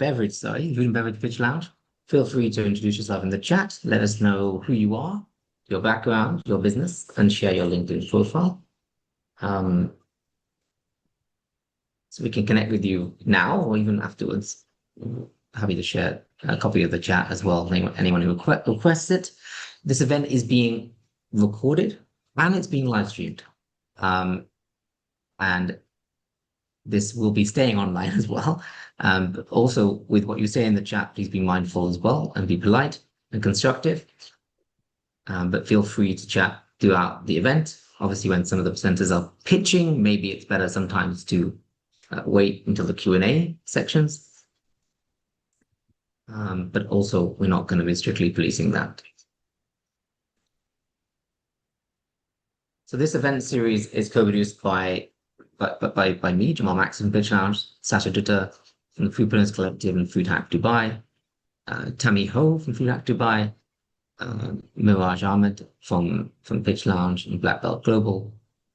Food and Beverage Pitch Lounge. Feel free to introduce yourself in the chat. Let us know who you are, your background, your business, and share your LinkedIn profile. So we can connect with you now or even afterwards. Happy to share a copy of the chat as well. Anyone who requests it. This event is being recorded and it's being live streamed. And this will be staying online as well. But also with what you say in the chat, please be mindful as well and be polite and constructive. But feel free to chat throughout the event. Obviously, when some of the presenters are pitching, maybe it's better sometimes to wait until the Q&A sections. But also, we're not going to be strictly policing that. So this event series is co-produced by me, Jamal Max from Pitch Lounge, Sascha from the Food Beverage Collective and Food Hack Dubai, Tammy Ho from Food Hack Dubai, Miraj Ahmed from Pitch Lounge and Black Belt Global.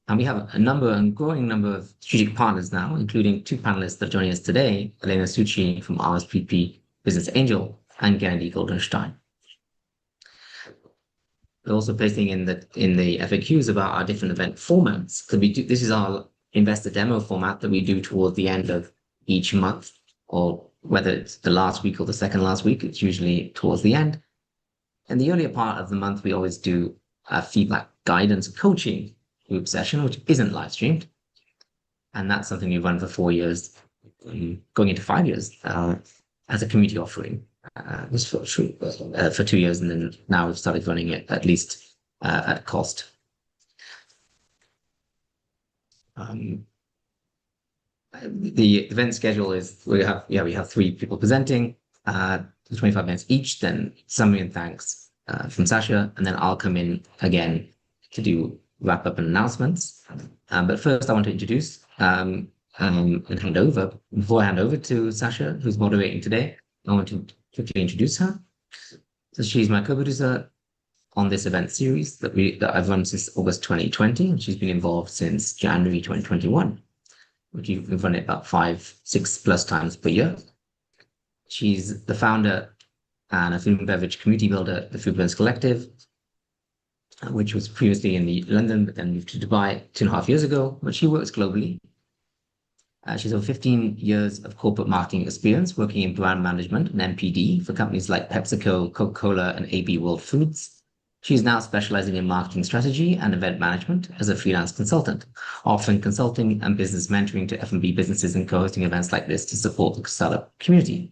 And we have a growing number of strategic partners now, including two panelists that are joining us today, Elena Succi from RSPP Business Angel and Gennady Goldenstein. We're also placing in the FAQs about our different event formats. So this is our investor demo format that we do towards the end of each month, or whether it's the last week or the second last week, it's usually towards the end. In the earlier part of the month, we always do a feedback, guidance, coaching group session, which isn't live streamed. And that's something we've run for 4 years, going into 5 years as a community offering. This for 2 years, and then now we've started running it at least at cost. The event schedule is we have 3 people presenting, 25 minutes each, then summary and thanks from Sascha, and then I'll come in again to do wrap up and announcements. But first I want to introduce and hand over. Before I hand over to Sascha, who's moderating today, I want to quickly introduce her. So she's my co-producer on this event series that I've run since August 2020, and she's been involved since January 2021, which we've run it about 5-6+ times per year. She's the founder and a food and beverage community builder at the Food Beverage Collective, which was previously in London, but then moved to Dubai 2.5 years ago, but she works globally. She's over 15 years of corporate marketing experience working in brand management and MPD for companies like PepsiCo, Coca-Cola, and AB World Foods. She's now specializing in marketing strategy and event management as a freelance consultant, offering consulting and business mentoring to F&B businesses and co-hosting events like this to support the startup community.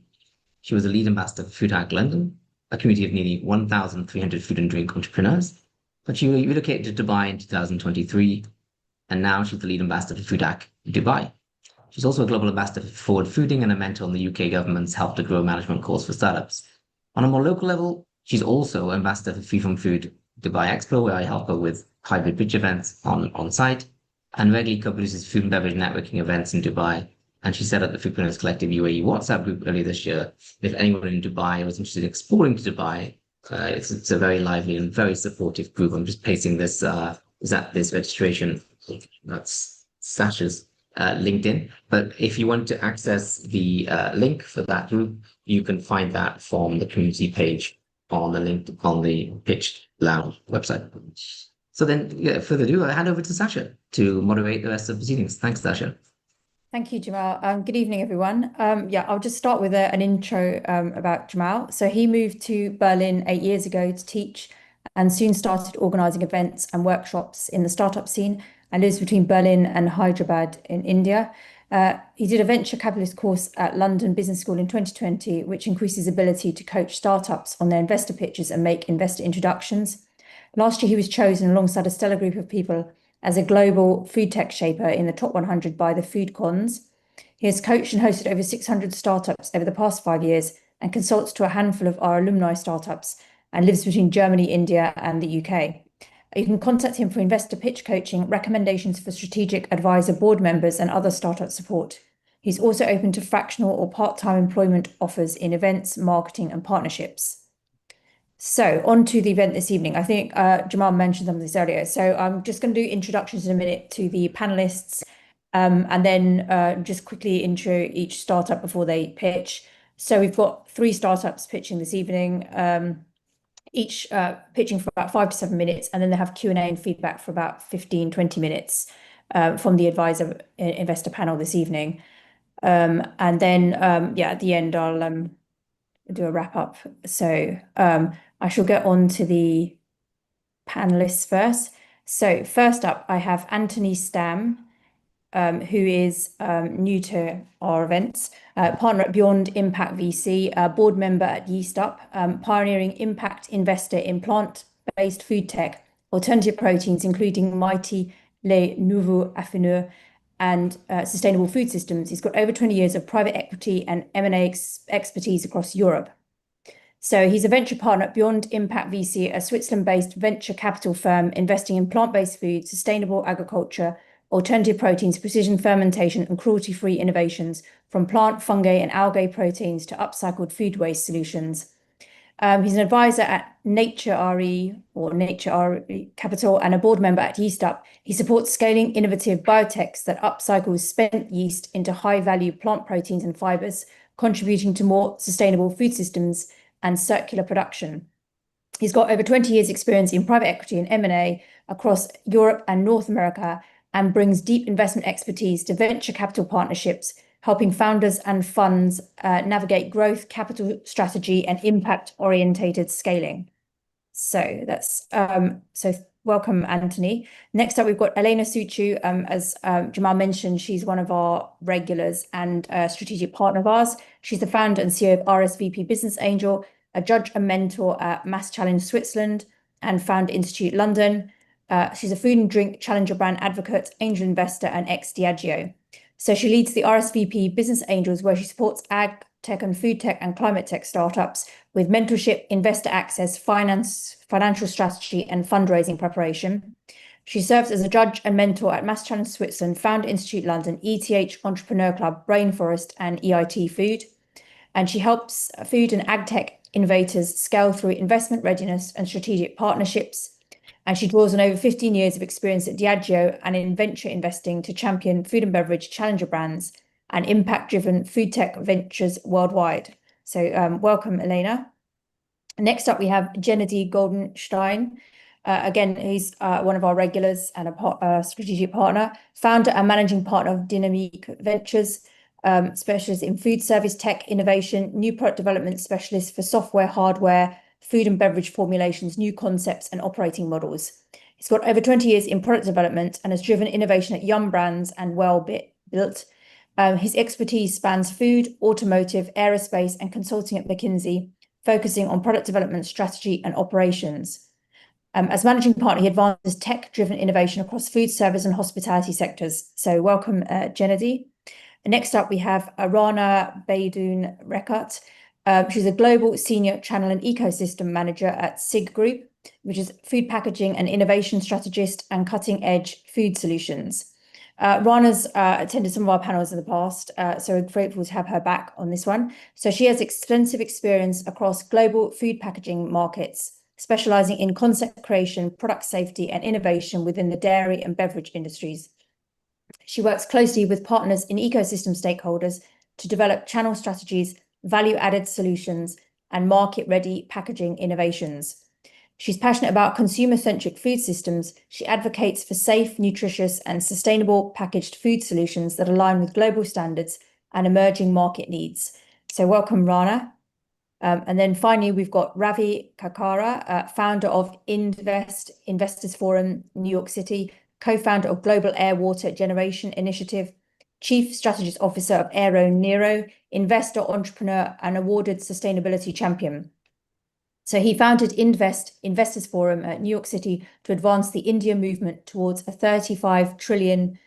She was a lead ambassador for Food Hack London, a community of nearly 1,300 food and drink entrepreneurs. But she relocated to Dubai in 2023, and now she's the lead ambassador for Food Hack Dubai. She's also a global ambassador for Forward Fooding and a mentor on the UK government's Help to Grow management course for startups. On a more local level, she's also ambassador for Free From Food Dubai Expo, where I help her with hybrid pitch events on site, and regularly co-produces food and beverage networking events in Dubai. And she set up the Food Beverage Collective UAE WhatsApp group earlier this year. If anyone in Dubai was interested in exploring to Dubai, it's a very lively and very supportive group. I'm just pasting this this registration. That's Sascha's LinkedIn. But if you want to access the link for that group, you can find that from the community page on the link on the Pitch Lounge website. So then, without further ado, I hand over to Sascha to moderate the rest of the proceedings. Thanks, Sascha. Thank you, Jamal. Good evening, everyone. I'll just start with an intro about Jamal. So he moved to Berlin 8 years ago to teach and soon started organizing events and workshops in the startup scene and lives between Berlin and Hyderabad in India. He did a venture capitalist course at London Business School in 2020, which increased his ability to coach startups on their investor pitches and make investor introductions. Last year, he was chosen alongside a stellar group of people as a global food tech shaper in the top 100 by the Food Cons. He has coached and hosted over 600 startups over the past 5 years and consults to a handful of our alumni startups and lives between Germany, India, and the UK. You can contact him for investor pitch coaching, recommendations for strategic advisor board members, and other startup support. He's also open to fractional or part-time employment offers in events, marketing, and partnerships. So on to the event this evening. I think Jamal mentioned some of this earlier. So I'm just going to do introductions in a minute to the panelists and then just quickly intro each startup before they pitch. So we've got 3 startups pitching this evening, each pitching for about 5 to 7 minutes, and then they have Q&A and feedback for about 15-20 minutes from the advisor investor panel this evening. And then, at the end, I'll do a wrap up. So I shall get on to the panelists first. So first up, I have Anthony Stam, who is new to our events, partner at Beyond Impact VC, board member at Yeast Up, pioneering impact investor in plant-based food tech, alternative proteins, including Mighty Les Nouveaux Affineurs, and sustainable food systems. He's got over 20 years of private equity and M&A expertise across Europe. So he's a venture partner at Beyond Impact VC, a Switzerland-based venture capital firm investing in plant-based food, sustainable agriculture, alternative proteins, precision fermentation, and cruelty-free innovations, from plant, fungi, and algae proteins to upcycled food waste solutions. He's an advisor at Nature RE Capital and a board member at Yeast Up. He supports scaling innovative biotechs that upcycles spent yeast into high-value plant proteins and fibers, contributing to more sustainable food systems and circular production. He's got over 20 years experience in private equity and M&A across Europe and North America, and brings deep investment expertise to venture capital partnerships, helping founders and funds navigate growth, capital strategy, and impact-orientated scaling. So that's welcome, Anthony. Next up, we've got Elena Suchu. As Jamal mentioned, she's one of our regulars and a strategic partner of ours. She's the founder and CEO of RSVP Business Angel, a judge and mentor at Mass Challenge Switzerland and Founder Institute London. She's a food and drink challenger brand advocate, angel investor, and ex-Diageo. So she leads the RSVP Business Angels, where she supports AgTech and food tech and climate tech startups with mentorship, investor access, financial strategy, and fundraising preparation. She serves as a judge and mentor at Mass Challenge Switzerland, Founder Institute London, ETH Entrepreneur Club, Rainforest, and EIT Food. And she helps food and AgTech innovators scale through investment readiness and strategic partnerships. And she draws on over 15 years of experience at Diageo and in venture investing to champion food and beverage challenger brands and impact-driven food tech ventures worldwide. So welcome, Elena. Next up, we have Gennady Goldenstein. Again, he's one of our regulars and a strategic partner, founder and managing partner of Dynamique Ventures, specialist in food service tech innovation, new product development specialist for software, hardware, food and beverage formulations, new concepts, and operating models. He's got over 20 years in product development and has driven innovation at Yum Brands and Built. His expertise spans food, automotive, aerospace, and consulting at McKinsey, focusing on product development, strategy, and operations. As managing partner, he advances tech-driven innovation across food service and hospitality sectors. So welcome, Gennady. Next up, we have Rana Baidoun Rekat. She's a global senior channel and ecosystem manager at SIG Group, which is food packaging and innovation strategist and cutting-edge food solutions. Rana's attended some of our panels in the past, so we're grateful to have her back on this one. So she has extensive experience across global food packaging markets, specializing in concept creation, product safety, and innovation within the dairy and beverage industries. She works closely with partners in ecosystem stakeholders to develop channel strategies, value-added solutions, and market-ready packaging innovations. She's passionate about consumer-centric food systems. She advocates for safe, nutritious, and sustainable packaged food solutions that align with global standards and emerging market needs. So welcome, Rana. And then finally, we've got Ravi Kakara, founder of Investors Forum, New York City, co-founder of Global Air Water Generation Initiative, Chief Strategist Officer of Aero Nero, investor, entrepreneur, and awarded sustainability champion. So he founded Investors Forum at New York City to advance the India movement towards a $35 trillion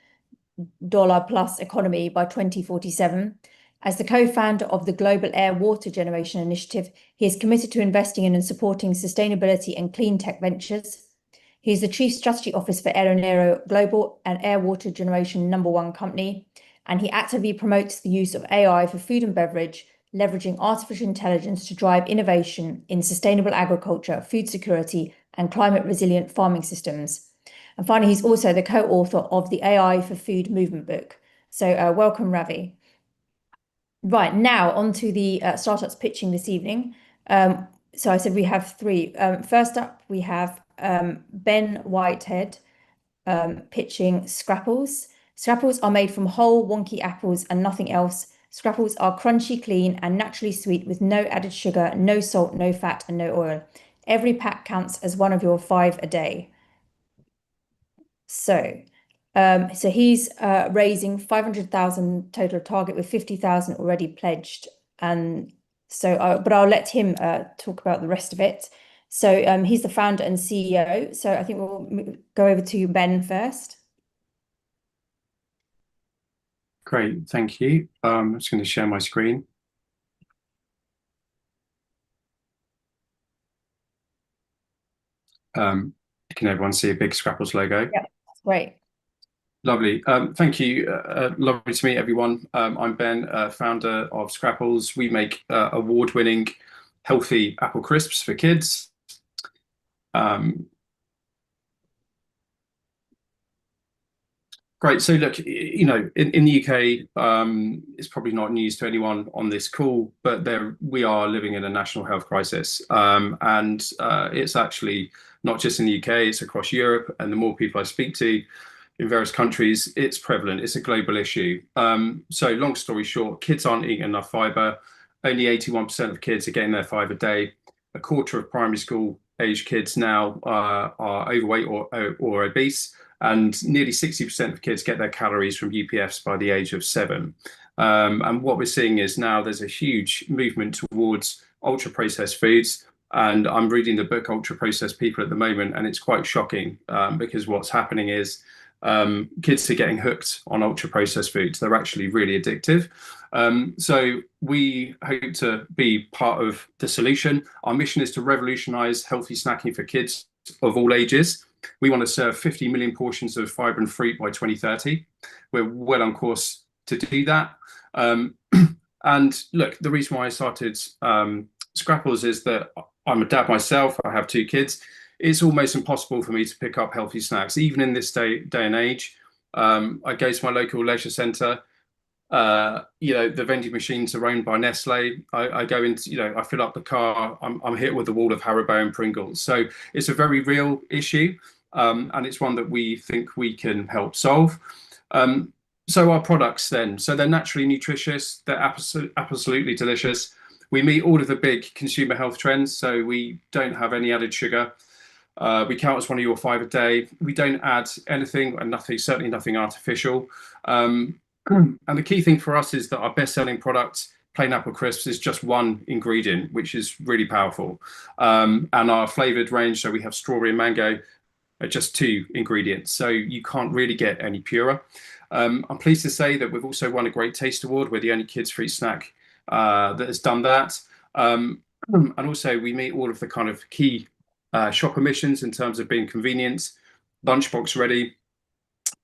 plus economy by 2047. As the co-founder of the Global Air Water Generation Initiative, he is committed to investing in and supporting sustainability and clean tech ventures. He is the Chief Strategy Officer for Aero Nero Global, an air water generation #1 company, and he actively promotes the use of AI for food and beverage, leveraging artificial intelligence to drive innovation in sustainable agriculture, food security, and climate-resilient farming systems. And finally, he's also the co-author of the AI for Food movement book. So welcome, Ravi. Right, now on to the startups pitching this evening. So I said we have three. First up, we have Ben Whitehead pitching Scrapples. Scrapples are made from whole wonky apples and nothing else. Scrapples are crunchy, clean, and naturally sweet with no added sugar, no salt, no fat, and no oil. Every pack counts as one of your 5 a day. So, so he's raising 500,000 total target with 50,000 already pledged. And so, but I'll let him talk about the rest of it. So he's the founder and CEO. So I think we'll go over to Ben first. Great, thank you. I'm just going to share my screen. Can everyone see a big Scrapples logo? Yeah, that's great. Lovely. Thank you. Lovely to meet everyone. I'm Ben, founder of Scrapples. We make award-winning healthy apple crisps for kids. Great. So look, in the UK, it's probably not news to anyone on this call, but we are living in a national health crisis. And it's actually not just in the UK, it's across Europe. And the more people I speak to in various countries, it's prevalent. It's a global issue. So long story short, kids aren't eating enough fiber. Only 81% of kids are getting their 5 a day. A quarter of primary school age kids now are overweight or obese. And nearly 60% of kids get their calories from UPFs by the age of 7. And what we're seeing is now there's a huge movement towards ultra processed foods. And I'm reading the book Ultra Processed People at the moment, and it's quite shocking because what's happening is kids are getting hooked on ultra processed foods. They're actually really addictive. So we hope to be part of the solution. Our mission is to revolutionize healthy snacking for kids of all ages. We want to serve 50 million portions of fiber and fruit by 2030. We're well on course to do that. And look, the reason why I started Scrapples is that I'm a dad myself. I have 2 kids. It's almost impossible for me to pick up healthy snacks, even in this day and age. I go to my local leisure centre. The vending machines are owned by Nestle. I go into, I fill up the car. I'm hit with a wall of Haribo and Pringles. So it's a very real issue, and it's one that we think we can help solve. So our products then, so they're naturally nutritious. They're absolutely delicious. We meet all of the big consumer health trends. So we don't have any added sugar. We count as one of your 5 a day. We don't add anything and nothing, certainly nothing artificial. And the key thing for us is that our best-selling product, plain apple crisps, is just one ingredient, which is really powerful. And our flavored range, so we have strawberry and mango, are just 2 ingredients. So you can't really get any purer. I'm pleased to say that we've also won a Great Taste Award. We're the only kids free snack that has done that. And also we meet all of the kind of key shopper missions in terms of being convenient, lunchbox ready,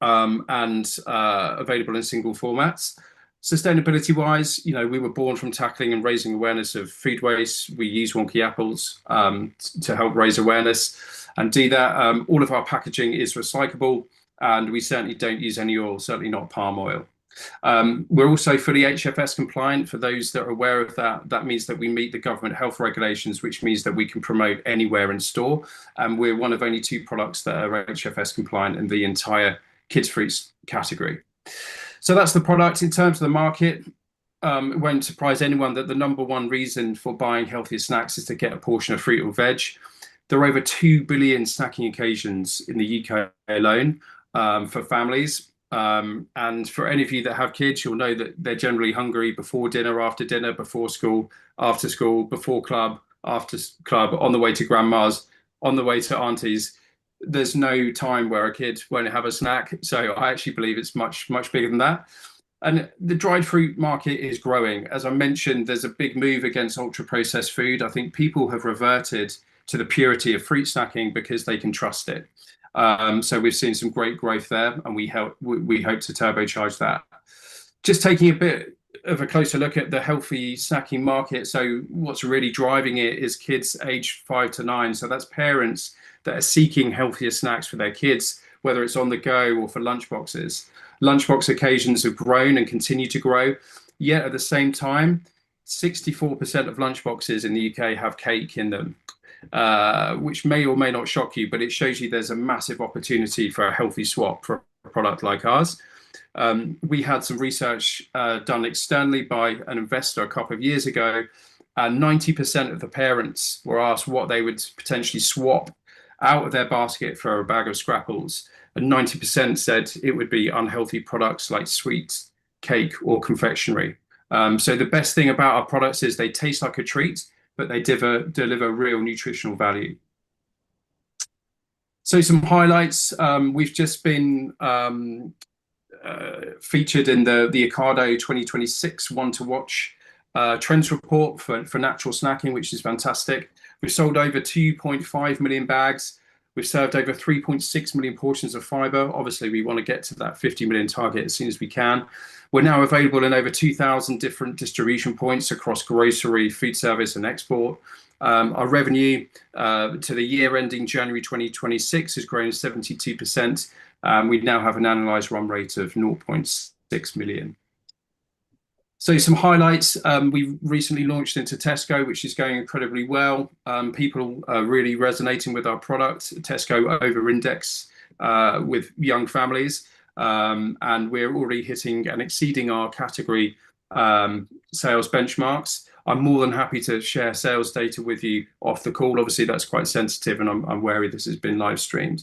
and available in single formats. Sustainability wise, we were born from tackling and raising awareness of food waste. We use wonky apples to help raise awareness and do that. All of our packaging is recyclable, and we certainly don't use any oil, certainly not palm oil. We're also fully HFS compliant. For those that are aware of that, that means that we meet the government health regulations, which means that we can promote anywhere in store. And we're one of only 2 products that are HFS compliant in the entire kids fruits category. So that's the product. In terms of the market, it won't surprise anyone that the #1 reason for buying healthier snacks is to get a portion of fruit or veg. There are over 2 billion snacking occasions in the UK alone for families. And for any of you that have kids, you'll know that they're generally hungry before dinner, after dinner, before school, after school, before club, after club, on the way to grandma's, on the way to auntie's. There's no time where a kid won't have a snack. So I actually believe it's much, much bigger than that. And the dried fruit market is growing. As I mentioned, there's a big move against ultra processed food. I think people have reverted to the purity of fruit snacking because they can trust it. So we've seen some great growth there, and we hope to turbocharge that. Just taking a bit of a closer look at the healthy snacking market. So what's really driving it is kids aged 5 to 9. So that's parents that are seeking healthier snacks for their kids, whether it's on the go or for lunch boxes. Lunchbox occasions have grown and continue to grow. Yet at the same time, 64% of lunchboxes in the UK have cake in them, which may or may not shock you, but it shows you there's a massive opportunity for a healthy swap for a product like ours. We had some research done externally by an investor a couple of years ago, and 90% of the parents were asked what they would potentially swap out of their basket for a bag of Scrapples, and 90% said it would be unhealthy products like sweets, cake, or confectionery. So the best thing about our products is they taste like a treat, but they deliver real nutritional value. So some highlights, we've just been featured in the Ocado 2026 One to Watch trends report for natural snacking, which is fantastic. We've sold over 2.5 million bags. We've served over 3.6 million portions of fibre. Obviously, we want to get to that 50 million target as soon as we can. We're now available in over 2,000 different distribution points across grocery, food service, and export. Our revenue to the year ending January 2026 has grown 72%. We now have an analysed run rate of 0.6 million. So some highlights, we recently launched into Tesco, which is going incredibly well. People are really resonating with our product. Tesco over-index with young families, and we're already hitting and exceeding our category sales benchmarks. I'm more than happy to share sales data with you off the call. Obviously, that's quite sensitive, and I'm wary this has been live streamed.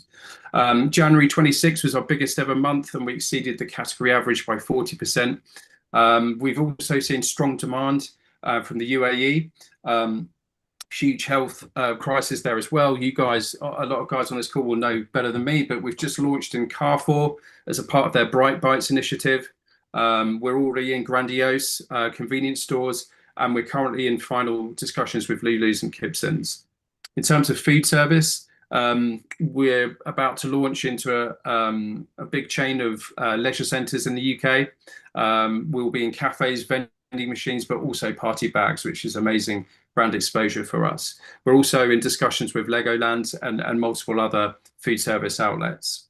January 26 was our biggest ever month, and we exceeded the category average by 40%. We've also seen strong demand from the UAE. Huge health crisis there as well. You guys, a lot of guys on this call will know better than me, but we've just launched in Carrefour as a part of their Bright Bites initiative. We're already in Grandiose convenience stores, and we're currently in final discussions with Lulu's and Kibsons. In terms of food service, we're about to launch into a big chain of leisure centres in the UK. We'll be in cafes, vending machines, but also party bags, which is amazing brand exposure for us. We're also in discussions with Legoland and multiple other food service outlets.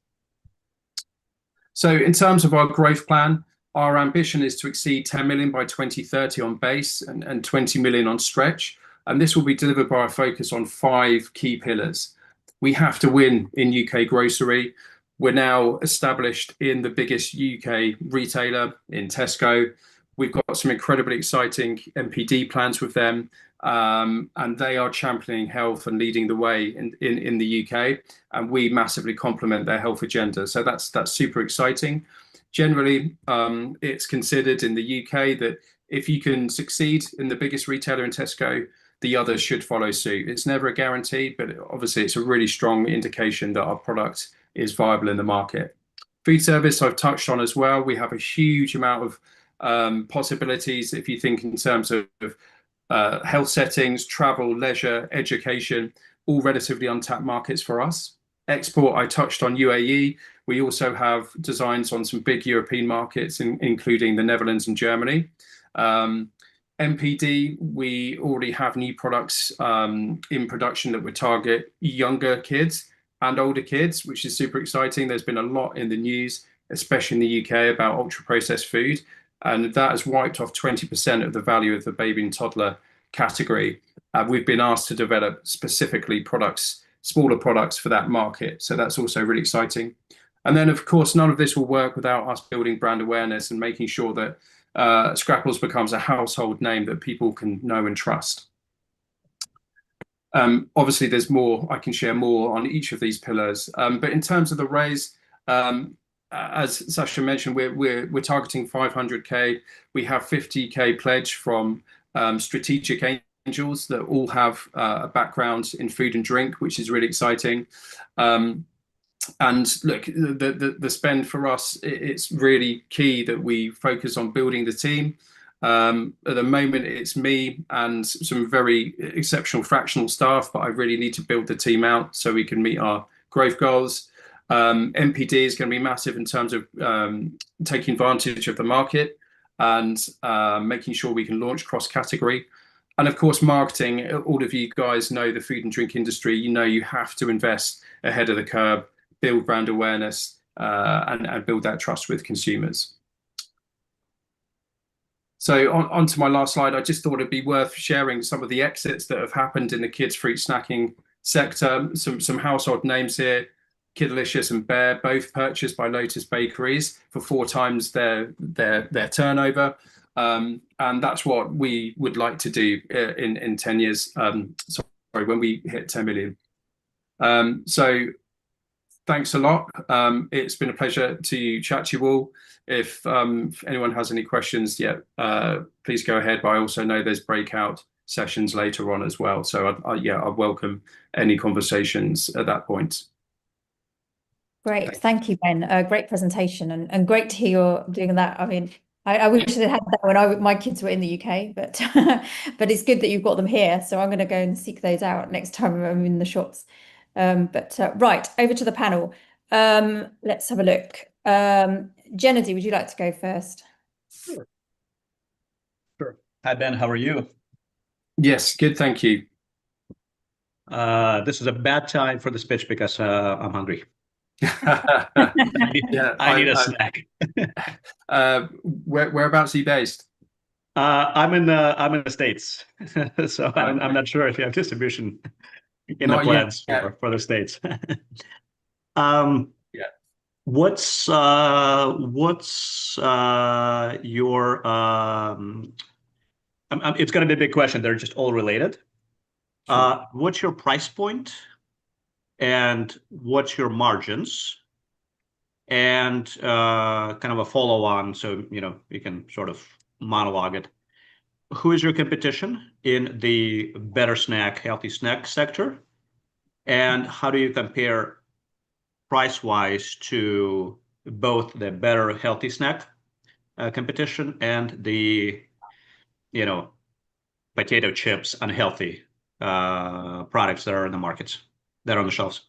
So in terms of our growth plan, our ambition is to exceed 10 million by 2030 on base and 20 million on stretch. And this will be delivered by a focus on 5 key pillars. We have to win in UK grocery. We're now established in the biggest UK retailer in Tesco. We've got some incredibly exciting MPD plans with them, and they are championing health and leading the way in the UK, and we massively complement their health agenda. So that's super exciting. Generally, it's considered in the UK that if you can succeed in the biggest retailer in Tesco, the others should follow suit. It's never a guarantee, but obviously it's a really strong indication that our product is viable in the market. Food service I've touched on as well. We have a huge amount of possibilities if you think in terms of health settings, travel, leisure, education, all relatively untapped markets for us. Export, I touched on UAE. We also have designs on some big European markets, including the Netherlands and Germany. MPD, we already have new products in production that would target younger kids and older kids, which is super exciting. There's been a lot in the news, especially in the UK, about ultra-processed food, and that has wiped off 20% of the value of the baby and toddler category. We've been asked to develop specifically products, smaller products for that market, so that's also really exciting. And then, of course, none of this will work without us building brand awareness and making sure that Scrapples becomes a household name that people can know and trust. Obviously, there's more, I can share more on each of these pillars. But in terms of the raise, as Sascha mentioned, we're targeting 500k. We have 50k pledge from strategic angels that all have a background in food and drink, which is really exciting. And look, the spend for us, it's really key that we focus on building the team. At the moment, it's me and some very exceptional fractional staff, but I really need to build the team out so we can meet our growth goals. MPD is going to be massive in terms of taking advantage of the market and making sure we can launch cross-category. And of course, marketing. All of you guys know the food and drink industry. You know you have to invest ahead of the curve, build brand awareness, and build that trust with consumers. So on to my last slide, I just thought it'd be worth sharing some of the exits that have happened in the kids' fruit snacking sector. Some household names here: Kiddelicious and Bear, both purchased by Lotus Bakeries for 4 times their turnover. And that's what we would like to do in 10 years. Sorry, when we hit 10 million. So thanks a lot. It's been a pleasure to chat to you all. If anyone has any questions, please go ahead. But I also know there's breakout sessions later on as well. So I welcome any conversations at that point. Great, thank you, Ben. Great presentation, and great to hear you're doing that. I mean, I wish I had that when my kids were in the UK, but but it's good that you've got them here. So I'm going to go and seek those out next time I'm in the shops. Right, over to the panel. Let's have a look. Gennady, would you like to go first? Sure. Hi, Ben. How are you? Yes, good. Thank you. This is a bad time for this pitch because I'm hungry. I need a snack. Whereabouts are you based? I'm in the States, so I'm not sure if you have distribution in the plans for the States. What's your it's going to be a big question. They're just all related. Sure. What's your price point, and what's your margins, and kind of a follow-on, so you can sort of monologue it. Who is your competition in the better snack, healthy snack sector, and how do you compare price-wise to both the better healthy snack competition and the potato chips unhealthy products that are in the markets, that are on the shelves?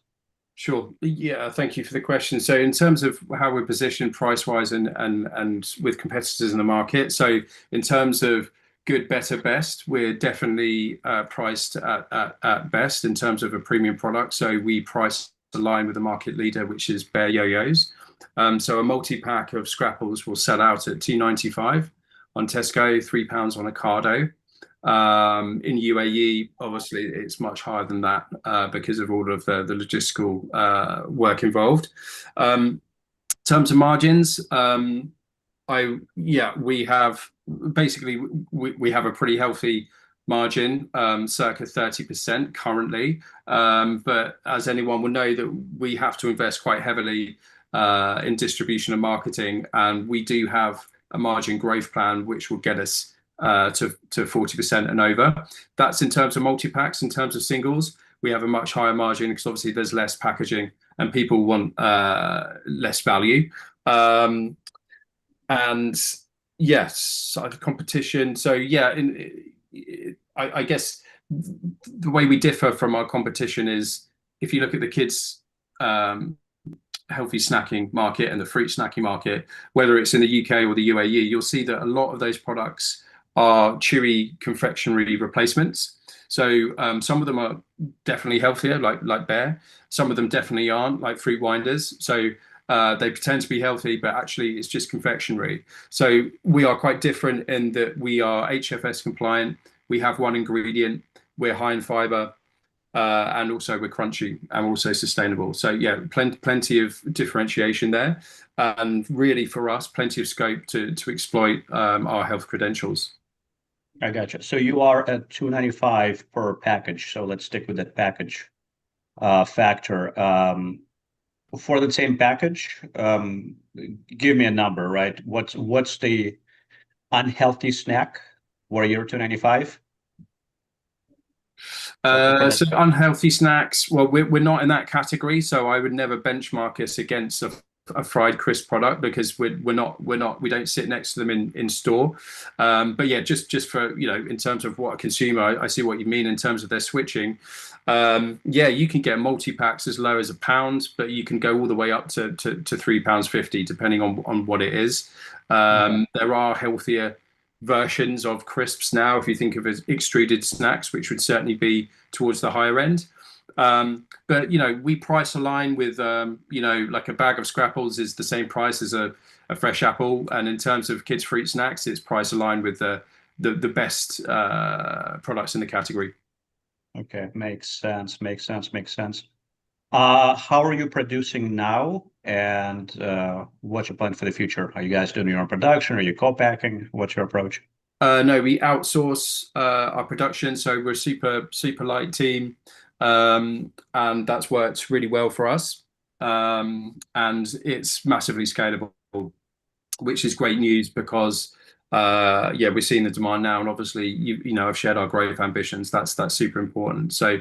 Sure. Yeah, thank you for the question. So in terms of how we're positioned price-wise and with competitors in the market, so in terms of good, better, best, we're definitely priced at best in terms of a premium product. So we price align with the market leader, which is Bear Yo-Yos. So a multi-pack of Scrapples will sell out at £2.95 on Tesco, £3 on Ocado. In UAE, obviously, it's much higher than that because of all of the logistical work involved. In terms of margins, we have basically we have a pretty healthy margin, circa 30% currently. But as anyone will know, that we have to invest quite heavily in distribution and marketing, and we do have a margin growth plan which will get us to 40% and over. That's in terms of multi-packs. In terms of singles, we have a much higher margin because obviously there's less packaging and people want less value. And yes, competition. So yeah, I guess the way we differ from our competition is if you look at the kids healthy snacking market and the fruit snacking market, whether it's in the UK or the UAE, you'll see that a lot of those products are chewy confectionery replacements. So some of them are definitely healthier, like Bear. Some of them definitely aren't, like Fruit Winders. So they pretend to be healthy, but actually it's just confectionery. So we are quite different in that we are HFS compliant. We have one ingredient. We're high in fiber. And also we're crunchy and also sustainable. So yeah, plenty of differentiation there, and really for us, plenty of scope to exploit our health credentials. I gotcha. So you are at $2.95 per package. So let's stick with that package factor. For the same package, give me a number, right? What's the unhealthy snack where you're $2.95? So unhealthy snacks, well, we're not in that category, so I would never benchmark us against a fried crisp product because we don't sit next to them in store. But yeah, just for in terms of what a consumer, I see what you mean in terms of their switching. Yeah, you can get multi-packs as low as £1, but you can go all the way up to £3.50 depending on what it is. There are healthier versions of crisps now, if you think of as extruded snacks, which would certainly be towards the higher end. But we price align with like a bag of Scrapples is the same price as a a fresh apple. And in terms of kids' fruit snacks, it's price aligned with the best products in the category. Okay, makes sense. How are you producing now, and what's your plan for the future? Are you guys doing your own production? Are you co-packing? What's your approach? No, we outsource our production, so we're a super light team, and that's worked really well for us. And it's massively scalable, which is great news because yeah, we're seeing the demand now, and obviously you know I've shared our growth ambitions. That's super important. So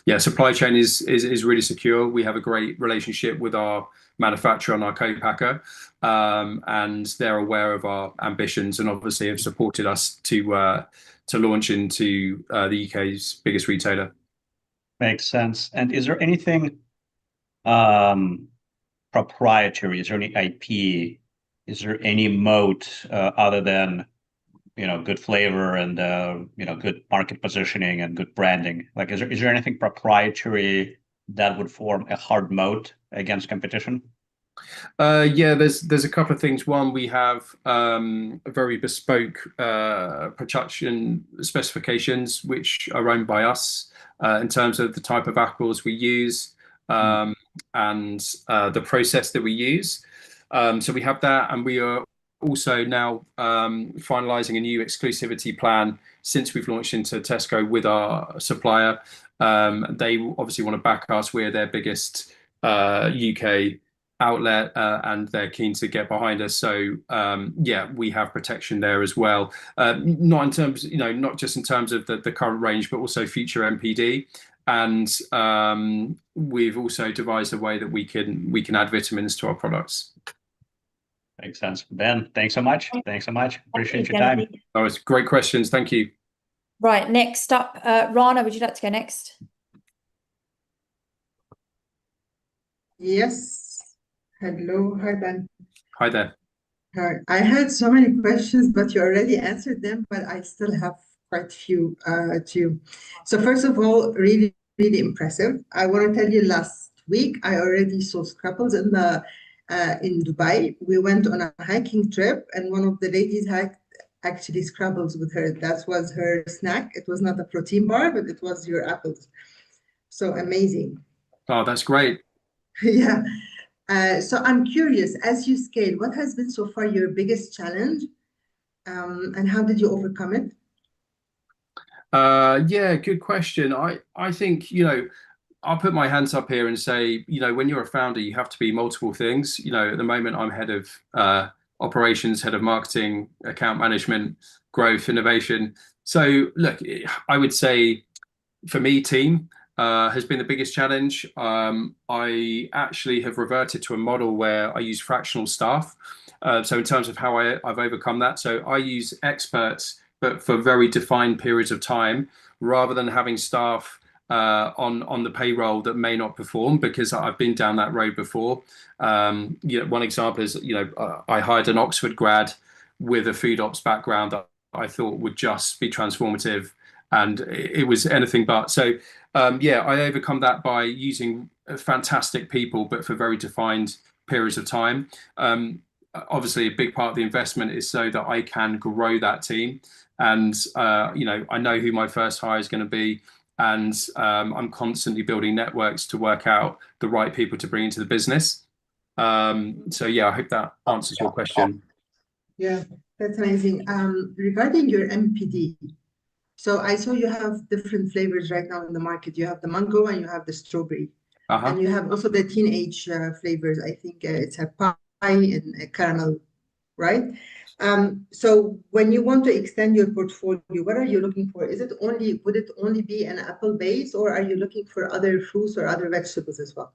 yeah, supply chain is really secure. We have a great relationship with our manufacturer and our co-packer, and they're aware of our ambitions and obviously have supported us to launch into the UK's biggest retailer. Makes sense. And is there anything proprietary? Is there any IP? Is there any moat other than good flavor and good market positioning and good branding? Like, is there anything proprietary that would form a hard moat against competition? Yeah, there's a couple of things. One, we have very bespoke production specifications which are owned by us in terms of the type of apples we use and the process that we use. So we have that, and we are also now finalizing a new exclusivity plan since we've launched into Tesco with our supplier. They obviously want to back us. We're their biggest UK outlet, and they're keen to get behind us. So yeah, we have protection there as well. Not in terms, not just in terms of the current range, but also future MPD. And we've also devised a way that we can add vitamins to our products. Makes sense. Ben, thanks so much. Appreciate your time. That was great questions. Thank you. Right, next up, Rana, would you like to go next? Yes. Hello. Hi, Ben. Hi there. Hi. I had so many questions, but you already answered them, but I still have quite a few too. So first of all, really, really impressive. I want to tell you, last week, I already saw Scrabbles in Dubai. We went on a hiking trip, and one of the ladies had actually Scrabbles with her. That was her snack. It was not a protein bar, but it was your apples. So amazing. Oh, that's great. Yeah. So I'm curious, as you scale, what has been so far your biggest challenge, and how did you overcome it? Yeah, good question. I think, I'll put my hands up here and say, when you're a founder, you have to be multiple things. At the moment, I'm head of operations, head of marketing, account management, growth, innovation. So look, I would say for me, team has been the biggest challenge. I actually have reverted to a model where I use fractional staff. So in terms of how I've overcome that, so I use experts, but for very defined periods of time, rather than having staff on the payroll that may not perform, because I've been down that road before. One example is, I hired an Oxford grad with a food ops background that I thought would just be transformative, and it was anything but. So yeah, I overcome that by using fantastic people, but for very defined periods of time. Obviously, a big part of the investment is so that I can grow that team. And, I know who my first hire is going to be. And I'm constantly building networks to work out the right people to bring into the business. So, yeah, I hope that answers your question. Yeah, that's amazing. Regarding your MPD, so I saw you have different flavors right now in the market. You have the mango and you have the strawberry. And you have also the teenage flavors. I think it's a pie and a caramel, right? So when you want to extend your portfolio, what are you looking for? Would it only be an apple base, or are you looking for other fruits or other vegetables as well?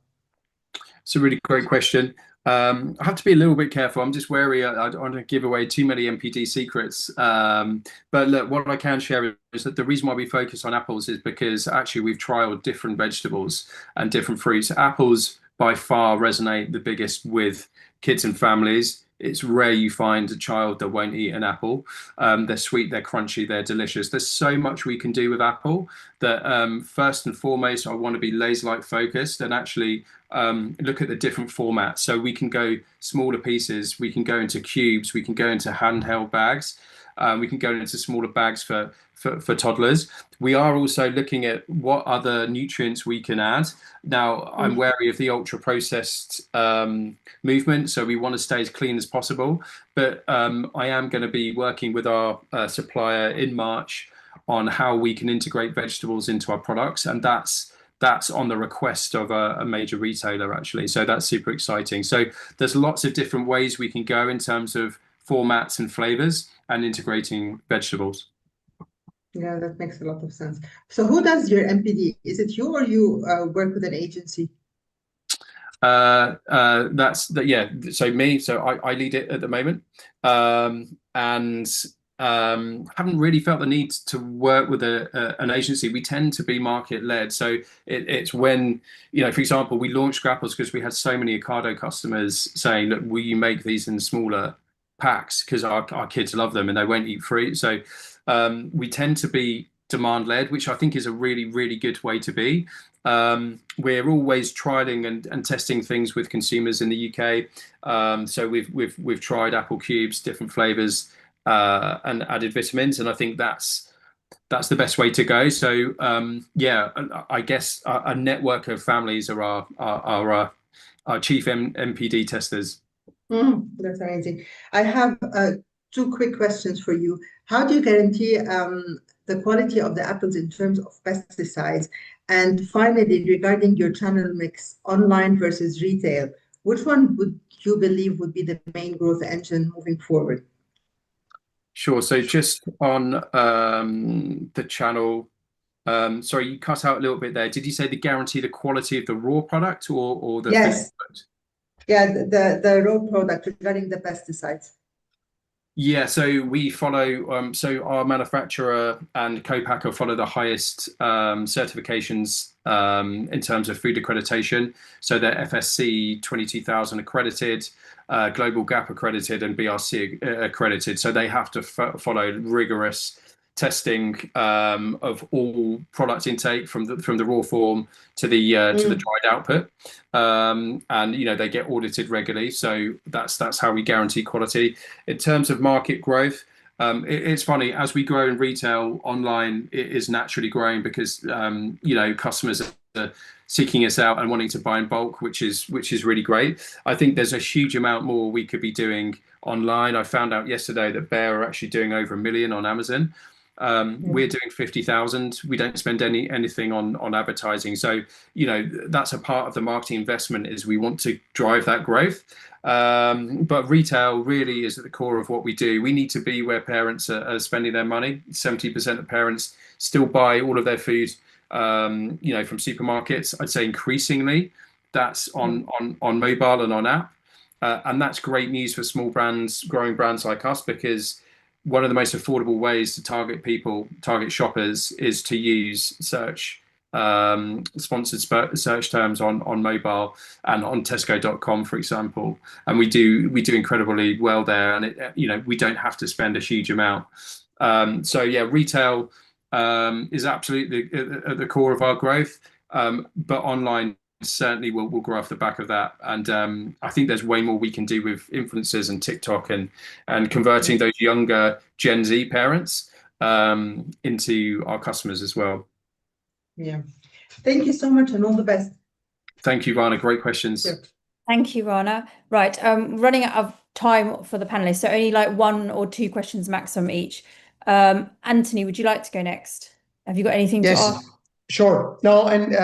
It's a really great question. I have to be a little bit careful. I'm just wary. I don't want to give away too many MPD secrets. But look, what I can share is that the reason why we focus on apples is because actually we've trialed different vegetables and different fruits. Apples by far resonate the biggest with kids and families. it's rare you find a child that won't eat an apple. They're sweet, they're crunchy, they're delicious. There's so much we can do with apple that first and foremost, I want to be laser-like focused and actually look at the different formats. So we can go smaller pieces, we can go into cubes, we can go into handheld bags. We can go into smaller bags for toddlers. We are also looking at what other nutrients we can add. Now, I'm wary of the ultra processed movement, so we want to stay as clean as possible. But I am going to be working with our supplier in March on how we can integrate vegetables into our products, and that's on the request of a major retailer, actually. So that's super exciting. So there's lots of different ways we can go in terms of formats and flavors and integrating vegetables. Yeah, that makes a lot of sense. So who does your MPD? Is it you or you work with an agency? Yeah. So me. So I lead it at the moment, and haven't really felt the need to work with an agency. We tend to be market led. So it's when, for example, we launched Grapples because we had so many Ocado customers saying, look, will you make these in smaller packs, because our kids love them and they won't eat fruit. So we tend to be demand led, which I think is a really, really good way to be. We're always trialing and testing things with consumers in the UK. So we've tried apple cubes, different flavors, and added vitamins, and I think that's the best way to go. So yeah, I guess a network of families are our chief MPD testers. That's amazing. I have 2 quick questions for you. How do you guarantee the quality of the apples in terms of pesticides? And finally, regarding your channel mix, online versus retail, which one would you believe would be the main growth engine moving forward? Sure. So just on the channel, sorry, you cut out a little bit there. Did you say the guarantee the quality of the raw product or the Yes. product? Yeah, the raw product regarding the pesticides. Yeah, so we follow, so our manufacturer and co-packer follow the highest certifications in terms of food accreditation. So they're FSC 22000 accredited, Global Gap accredited, and BRC accredited. So they have to follow rigorous testing of all product intake from the raw form to the dried output, and they get audited regularly. So that's how we guarantee quality. In terms of market growth, it's funny, as we grow in retail, online it is naturally growing because customers are seeking us out and wanting to buy in bulk, which is really great. I think there's a huge amount more we could be doing online. I found out yesterday that Bear are actually doing over 1 million on Amazon. We're doing 50,000. We don't spend anything on advertising. So, that's a part of the marketing investment, is we want to drive that growth. But retail really is at the core of what we do. We need to be where parents are spending their money. 70% of parents still buy all of their food, from supermarkets. I'd say increasingly that's on mobile and on app. And that's great news for small brands, growing brands like us, because one of the most affordable ways to target shoppers, is to use sponsored search terms on mobile and on Tesco.com, for example. And we do incredibly well there, and we don't have to spend a huge amount. So yeah, retail is absolutely at the core of our growth, but online certainly will grow off the back of that. And I think there's way more we can do with influencers and TikTok and converting those younger Gen Z parents into our customers as well. Yeah. Thank you so much, and all the best. Thank you, Rana. Great questions. Sure. Thank you, Rana. Right, running out of time for the panelists, so only like 1 or 2 questions maximum each. Anthony, would you like to go next? Have you got anything to ask? Sure. No, and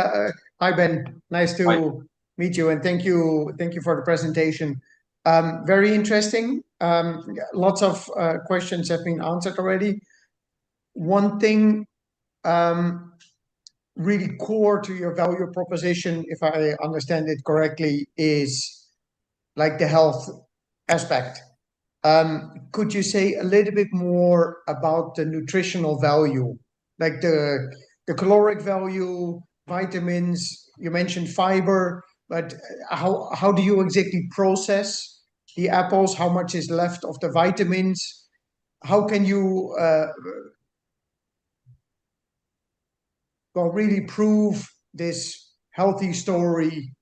hi, Ben. Nice to meet you, and thank you for the presentation. Very interesting. Lots of questions have been answered already. One thing really core to your value proposition, if I understand it correctly, is like the health aspect. Could you say a little bit more about the nutritional value, like the caloric value, vitamins? You mentioned fiber, but how do you exactly process the apples, how much is left of the vitamins? How can you really prove this healthy story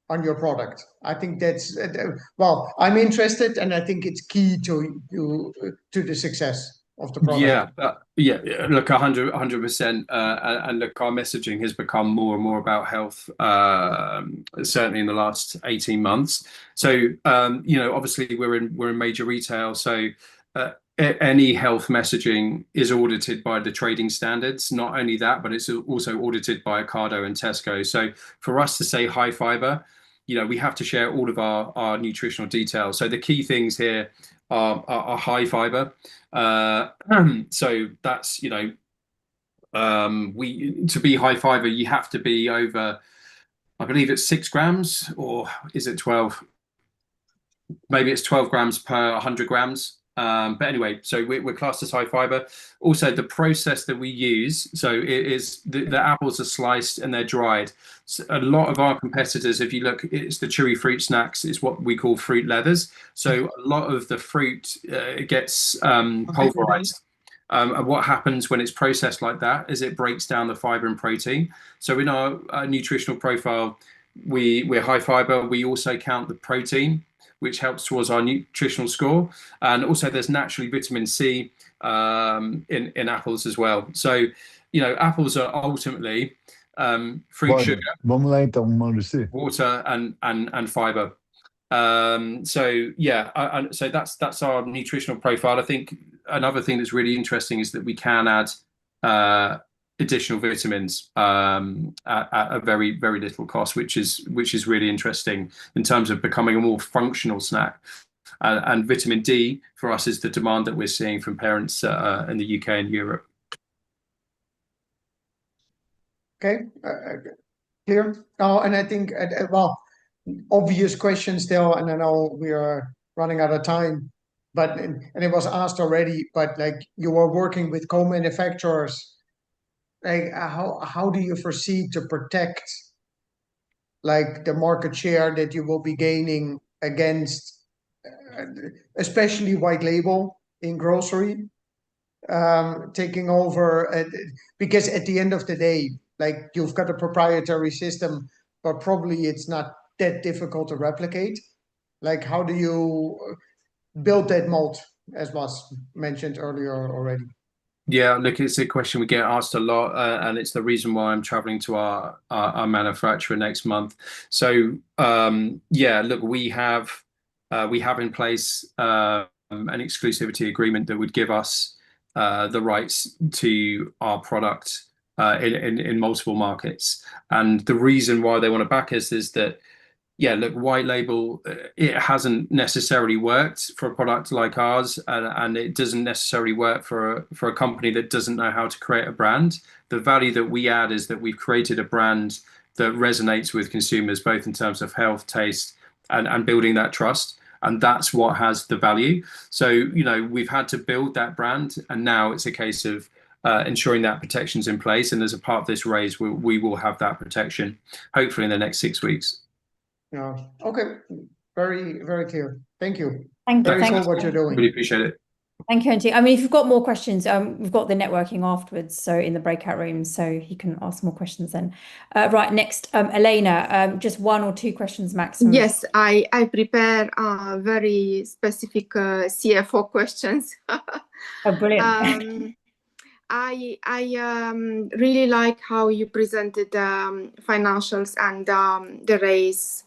on your product? I think that's well, I'm interested, and I think it's key to the success of the product. Yeah, look, 100%. And look, our messaging has become more and more about health, certainly in the last 18 months. So, you know, obviously we're in major retail, so any health messaging is audited by the trading standards. Not only that, but it's also audited by Ocado and Tesco. So for us to say high fiber, you know, we have to share all of our nutritional details. So the key things here are high fiber. So that's, you know, to be high fiber, you have to be over, I believe it's 6 grams, or is it 12? Maybe it's 12 grams per 100 grams. But anyway, so we're classed as high fiber. Also, the process that we use, so it is the apples are sliced and they're dried. So a lot of our competitors, if you look, it's the chewy fruit snacks, is what we call fruit leathers. So a lot of the fruit gets pulverized. And what happens when it's processed like that is it breaks down the fiber and protein. So in our nutritional profile, we're high fiber. We also count the protein, which helps towards our nutritional score. And also there's naturally vitamin C in apples as well. So, you know, apples are ultimately fruit, sugar, water, and fiber. So yeah, so that's our nutritional profile. I think another thing that's really interesting is that we can add additional vitamins at a very, very little cost, which is really interesting in terms of becoming a more functional snack. And vitamin D for us is the demand that we're seeing from parents in the UK and Europe. Okay, clear. Oh, and I think well, obvious question still, and I know we are running out of time, but and it was asked already, but like you are working with co-manufacturers. Like how do you foresee to protect like the market share that you will be gaining against especially white label in grocery taking over because at the end of the day, like you've got a proprietary system, but probably it's not that difficult to replicate. Like how do you build that mold, as was mentioned earlier already? Yeah, look, it's a question we get asked a lot, and it's the reason why I'm traveling to our manufacturer next month. So yeah, look, we have in place an exclusivity agreement that would give us the rights to our product in multiple markets. And the reason why they want to back us is that, yeah, look, white label, it hasn't necessarily worked for a product like ours, and it doesn't necessarily work for a company that doesn't know how to create a brand. The value that we add is that we've created a brand that resonates with consumers, both in terms of health, taste, and building that trust. And that's what has the value. So, you know, we've had to build that brand, and now it's a case of ensuring that protection's in place. And as a part of this raise, we will have that protection, hopefully in the next 6 weeks. Yeah. Okay. Very, very clear. Thank you. Thank you. Very cool what you're doing. Really appreciate it. Thank you, Andy. I mean, if you've got more questions, we've got the networking afterwards, so in the breakout rooms, so you can ask more questions then. Right, next, Elena, just 1 or 2 questions maximum. Yes, I prepare very specific CFO questions. Oh, brilliant. I really like how you presented financials and the raise,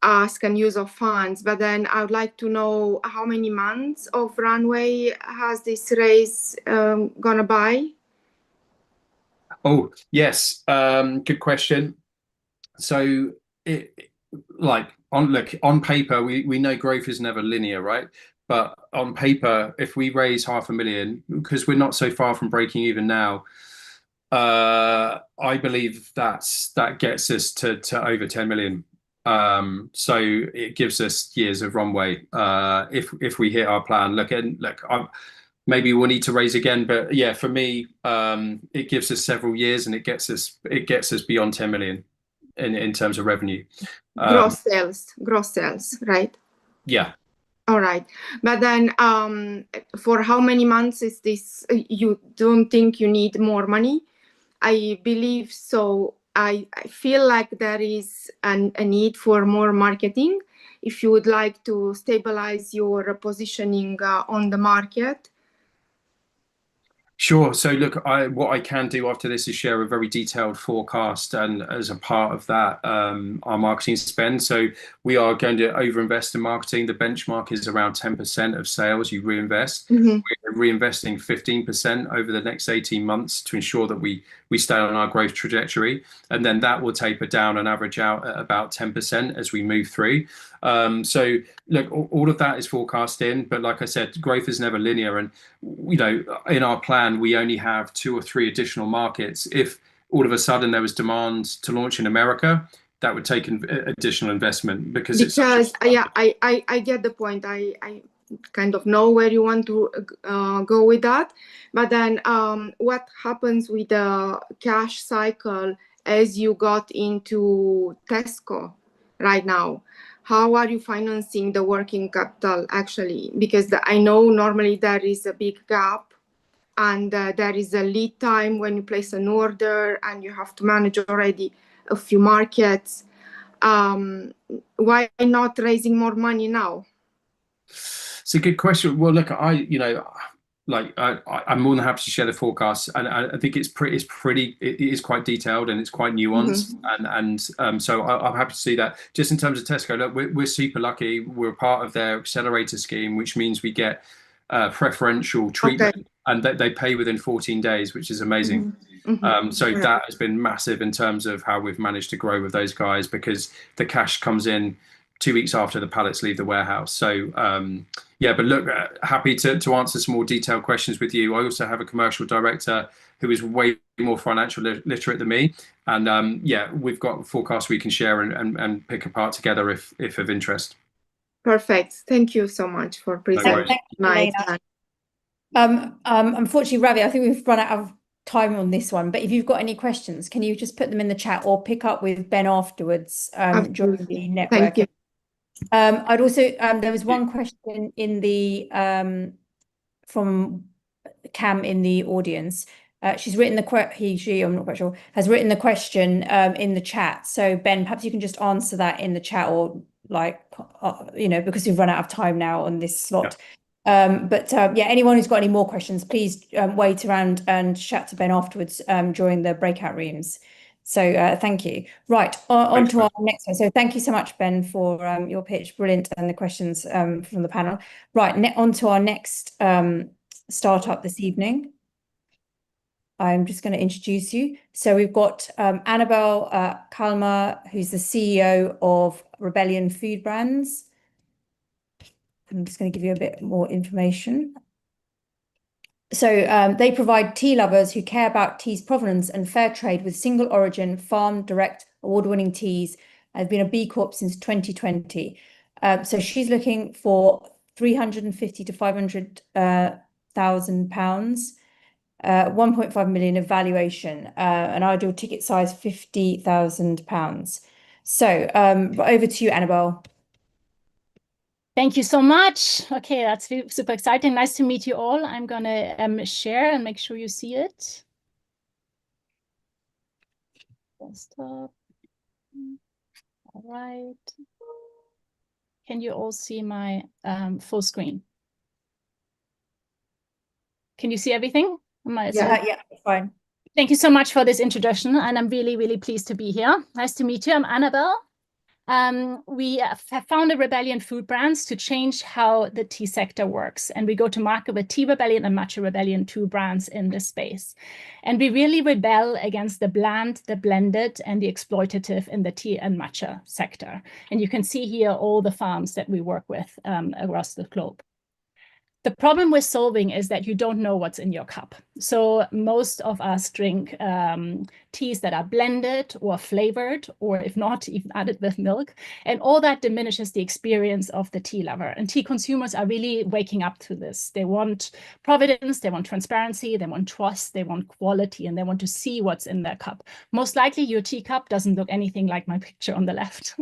ask and use of funds, but then I would like to know how many months of runway has this raise gonna buy? Oh, yes, good question. So on paper, we know growth is never linear, right? But on paper, if we raise 500,000, because we're not so far from breaking even now, I believe that gets us to over 10 million. So it gives us years of runway if we hit our plan. Look, maybe we'll need to raise again, but yeah, for me, it gives us several years, and it gets us beyond 10 million in terms of revenue. Gross sales, right? Yeah. All right. But then for how many months is this? You don't think you need more money? I believe so. I feel like there is a need for more marketing if you would like to stabilize your positioning on the market. Sure. So look, what I can do after this is share a very detailed forecast, and as a part of that, our marketing spend. So we are going to overinvest in marketing. The benchmark is around 10% of sales you reinvest. Mm-hmm. We're reinvesting 15% over the next 18 months to ensure that we stay on our growth trajectory, and then that will taper down and average out at about 10% as we move through. So look, all of that is forecast in, but like I said, growth is never linear, and in our plan we only have 2 or 3 additional markets. If all of a sudden there was demand to launch in America, that would take additional investment because I get the point. I kind of know where you want to go with that, but then what happens with the cash cycle as you got into Tesco right now? How are you financing the working capital actually? Because I know normally there is a big gap, and there is a lead time when you place an order and you have to manage already a few markets. Why not raising more money now? It's a good question. Well, look, I'm more than happy to share the forecast, and I think it is quite detailed and it's quite nuanced, and so I'm happy to see that. Just in terms of Tesco, look, we're super lucky. We're part of their accelerator scheme, which means we get preferential treatment, and they pay within 14 days, which is amazing. So that has been massive in terms of how we've managed to grow with those guys, because the cash comes in 2 weeks after the pallets leave the warehouse. So yeah, but look, happy to answer some more detailed questions with you. I also have a commercial director who is way more financial literate than me, and yeah, we've got forecasts we can share and pick apart together if of interest. Perfect. Thank you so much for presenting. Unfortunately, Ravi, I think we've run out of time on this one, but if you've got any questions, can you just put them in the chat or pick up with Ben afterwards during the networking? I'd also there was one question in the from Cam in the audience. She's written the I'm not quite sure, has written the question in the chat. So Ben, perhaps you can just answer that in the chat, or because we've run out of time now on this slot. Yeah, anyone who's got any more questions, please wait around and chat to Ben afterwards during the breakout rooms. So thank you. Right, on to our next one. So thank you so much, Ben, for your pitch. Brilliant, and the questions from the panel. Right, on to our next startup this evening. I'm just going to introduce you. So we've got Annabelle Kalmar, who's the CEO of Rebellion Food Brands. I'm just going to give you a bit more information. So they provide tea lovers who care about tea's provenance and fair trade with single origin, farm direct, award-winning teas. Has been a B Corp since 2020. So she's looking for 350 to 500,000 pounds, 1.5 million of valuation, an ideal ticket size 50,000 pounds. So over to you, Annabelle. Thank you so much. Okay, that's super exciting. Nice to meet you all. I'm going to share and make sure you see it. Desktop. All right. Can you all see my full screen? Can you see everything? Yeah, fine. Thank you so much for this introduction, and I'm really, really pleased to be here. Nice to meet you. I'm Annabelle. We have founded Rebellion Food Brands to change how the tea sector works. And we go to market with Tea Rebellion and Matcha Rebellion, 2 brands in this space. And we really rebel against the bland, the blended, and the exploitative in the tea and matcha sector. And you can see here all the farms that we work with across the globe. The problem we're solving is that you don't know what's in your cup. So most of us drink teas that are blended or flavored, or if not, even added with milk. And all that diminishes the experience of the tea lover. And tea consumers are really waking up to this. They want provenance, they want transparency, they want trust, they want quality, and they want to see what's in their cup. Most likely your teacup doesn't look anything like my picture on the left.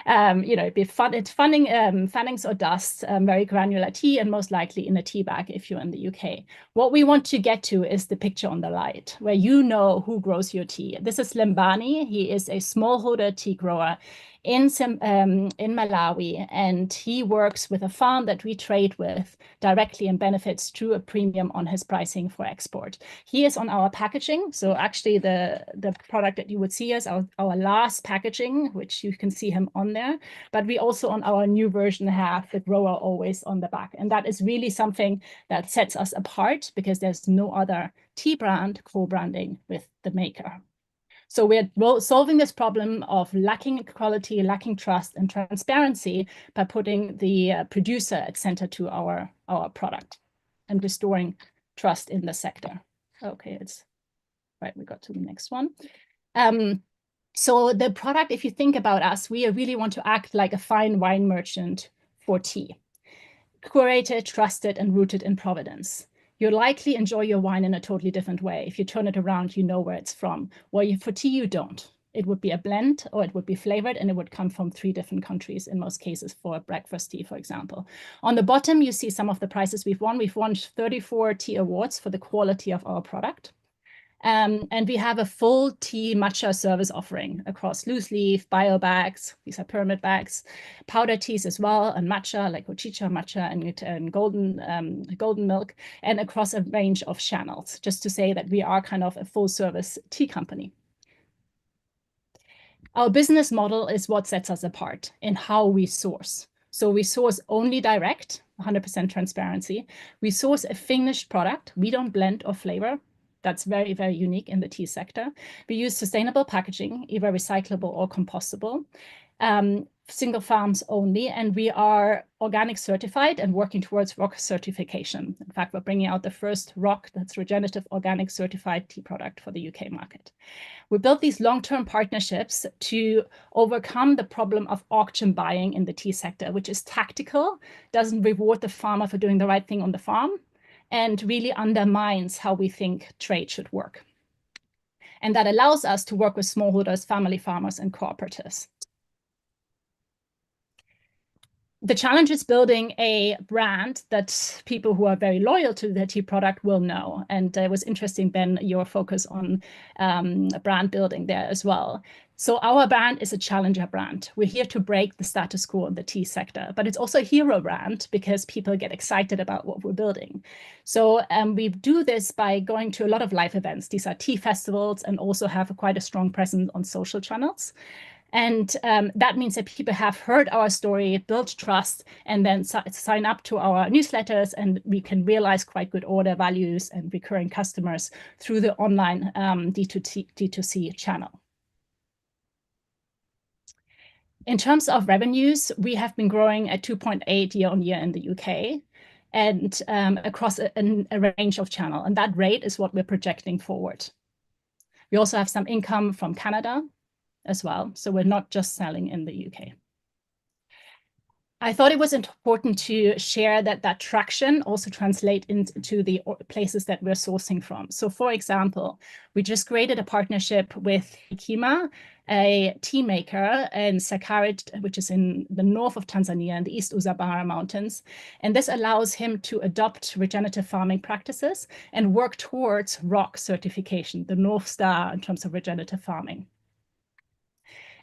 It'd be fannings or dust, very granular tea, and most likely in a tea bag if you're in the UK. What we want to get to is the picture on the right, where you know who grows your tea. This is Lembani. He is a smallholder tea grower in Malawi, and he works with a farm that we trade with directly and benefits through a premium on his pricing for export. He is on our packaging. So actually the product that you would see is our last packaging, which you can see him on there. But we also on our new version have the grower always on the back. And that is really something that sets us apart because there's no other tea brand co-branding with the maker. So we're solving this problem of lacking quality, lacking trust and transparency by putting the producer at center to our product and restoring trust in the sector. Okay, it's right. We got to the next one. So the product, if you think about us, we really want to act like a fine wine merchant for tea, curated, trusted, and rooted in provenance. You'll likely enjoy your wine in a totally different way. If you turn it around, you know where it's from. Well, for tea, you don't. It would be a blend or it would be flavored, and it would come from 3 different countries in most cases for breakfast tea, for example. On the bottom, you see some of the prizes we've won. We've won 34 tea awards for the quality of our product. And we have a full tea matcha service offering across loose leaf, bio bags, these are pyramid bags, powder teas as well, and matcha, like Ochicha matcha and golden milk, and across a range of channels, just to say that we are kind of a full service tea company. Our business model is what sets us apart in how we source. So we source only direct, 100% transparency. We source a finished product. We don't blend or flavor. That's very, very unique in the tea sector. We use sustainable packaging, either recyclable or compostable, single farms only, and we are organic certified and working towards ROC certification. In fact, we're bringing out the first ROC, that's regenerative organic certified tea product for the UK market. We built these long-term partnerships to overcome the problem of auction buying in the tea sector, which is tactical, doesn't reward the farmer for doing the right thing on the farm, and really undermines how we think trade should work. And that allows us to work with smallholders, family farmers, and cooperatives. The challenge is building a brand that people who are very loyal to the tea product will know. And it was interesting, Ben, your focus on brand building there as well. So our brand is a challenger brand. We're here to break the status quo in the tea sector, but it's also a hero brand because people get excited about what we're building. So we do this by going to a lot of live events. These are tea festivals and also have quite a strong presence on social channels. And that means that people have heard our story, built trust, and then sign up to our newsletters, and we can realize quite good order values and recurring customers through the online D2C channel. In terms of revenues, we have been growing at 2.8 year-on-year in the UK and across a range of channels. And that rate is what we're projecting forward. We also have some income from Canada as well. So we're not just selling in the UK. I thought it was important to share that traction also translate into the places that we're sourcing from. So for example, we just created a partnership with Hekima, a tea maker in Sakarit, which is in the north of Tanzania in the East Usabara Mountains. And this allows him to adopt regenerative farming practices and work towards ROC certification, the North Star in terms of regenerative farming.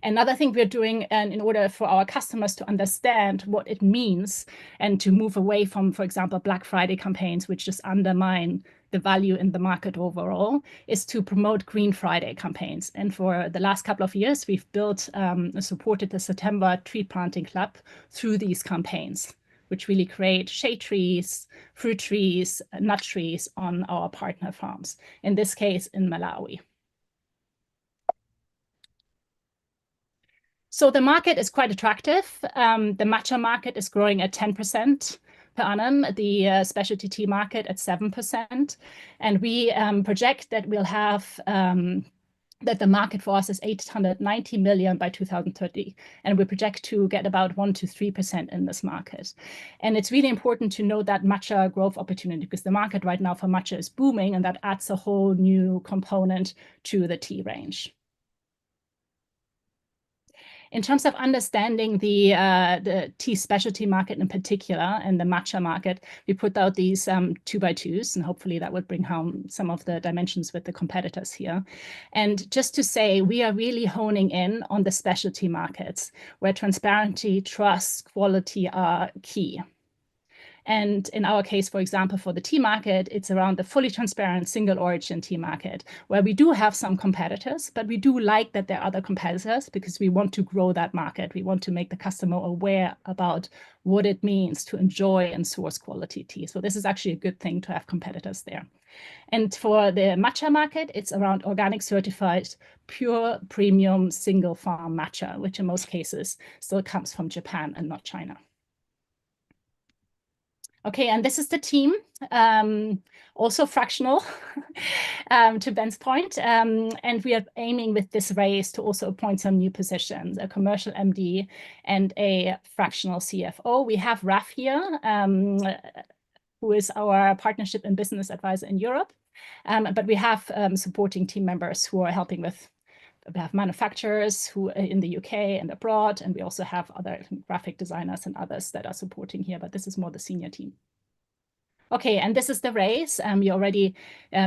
Another thing we're doing, and in order for our customers to understand what it means and to move away from, for example, Black Friday campaigns, which just undermine the value in the market overall, is to promote Green Friday campaigns. And for the last couple of years, we've built and supported the September Tree Planting Club through these campaigns, which really create shade trees, fruit trees, nut trees on our partner farms, in this case in Malawi. So the market is quite attractive. The matcha market is growing at 10% per annum, the specialty tea market at 7%. And we project that we'll have that the market for us is 890 million by 2030. And we project to get about 1 to 3% in this market. And it's really important to note that matcha growth opportunity, because the market right now for matcha is booming, and that adds a whole new component to the tea range. In terms of understanding the tea specialty market in particular and the matcha market, we put out these 2x2s, and hopefully that would bring home some of the dimensions with the competitors here. And just to say, we are really honing in on the specialty markets where transparency, trust, quality are key. And in our case, for example, for the tea market, it's around the fully transparent single origin tea market, where we do have some competitors, but we do like that there are other competitors because we want to grow that market. We want to make the customer aware about what it means to enjoy and source quality tea. So this is actually a good thing to have competitors there. And for the matcha market, it's around organic certified, pure premium single farm matcha, which in most cases still comes from Japan and not China. Okay, and this is the team, also fractional, to Ben's point. And we are aiming with this raise to also appoint some new positions, a commercial MD and a fractional CFO. We have Raf here, who is our partnership and business advisor in Europe. But we have supporting team members who are helping with. We have manufacturers who are in the UK and abroad, and we also have other graphic designers and others that are supporting here, but this is more the senior team. Okay, and this is the raise. We already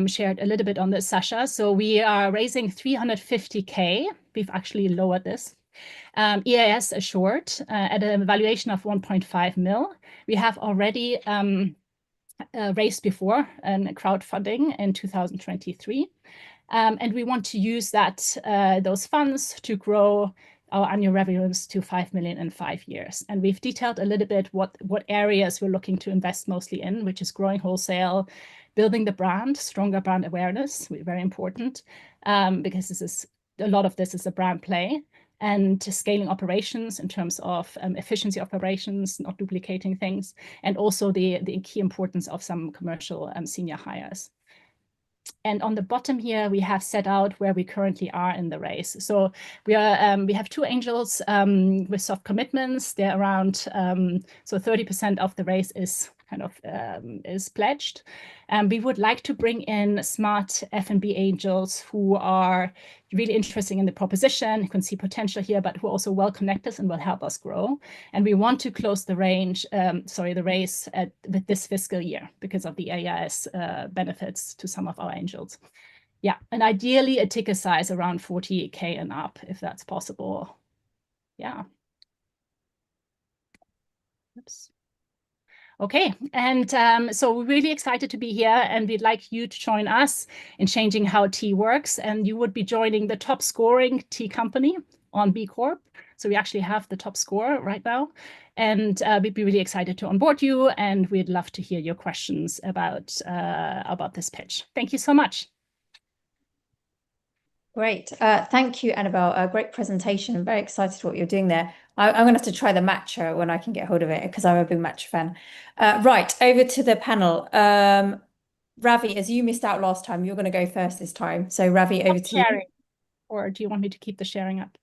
shared a little bit on this, Sascha. So we are raising 350K. We've actually lowered this. EIS assured at a valuation of 1.5 mil. We have already raised before in crowdfunding in 2023. And we want to use those funds to grow our annual revenues to 5 million in 5 years. And we've detailed a little bit what areas we're looking to invest mostly in, which is growing wholesale, building the brand, stronger brand awareness, very important, because a lot of this is a brand play, and scaling operations in terms of efficiency operations, not duplicating things, and also the key importance of some commercial senior hires. And on the bottom here, we have set out where we currently are in the race. So we have 2 angels with soft commitments. They're around, so 30% of the race is kind of is pledged. We would like to bring in smart F&B angels who are really interested in the proposition, who can see potential here, but who are also well connected and will help us grow. And we want to close the race with this fiscal year because of the AIS benefits to some of our angels. Yeah, and ideally a ticket size around 40K and up, if that's possible. Yeah. Oops. Okay, and so we're really excited to be here, and we'd like you to join us in changing how tea works. And you would be joining the top scoring tea company on B Corp. So we actually have the top score right now, and we'd be really excited to onboard you, and we'd love to hear your questions about this pitch. Thank you so much. Great. Thank you, Annabelle. A great presentation. I'm very excited what you're doing there. I'm going to have to try the matcha when I can get hold of it because I'm a big matcha fan. Right, over to the panel. Ravi, as you missed out last time, you're going to go first this time. So Ravi, over to you. Or do you want me to keep the sharing up?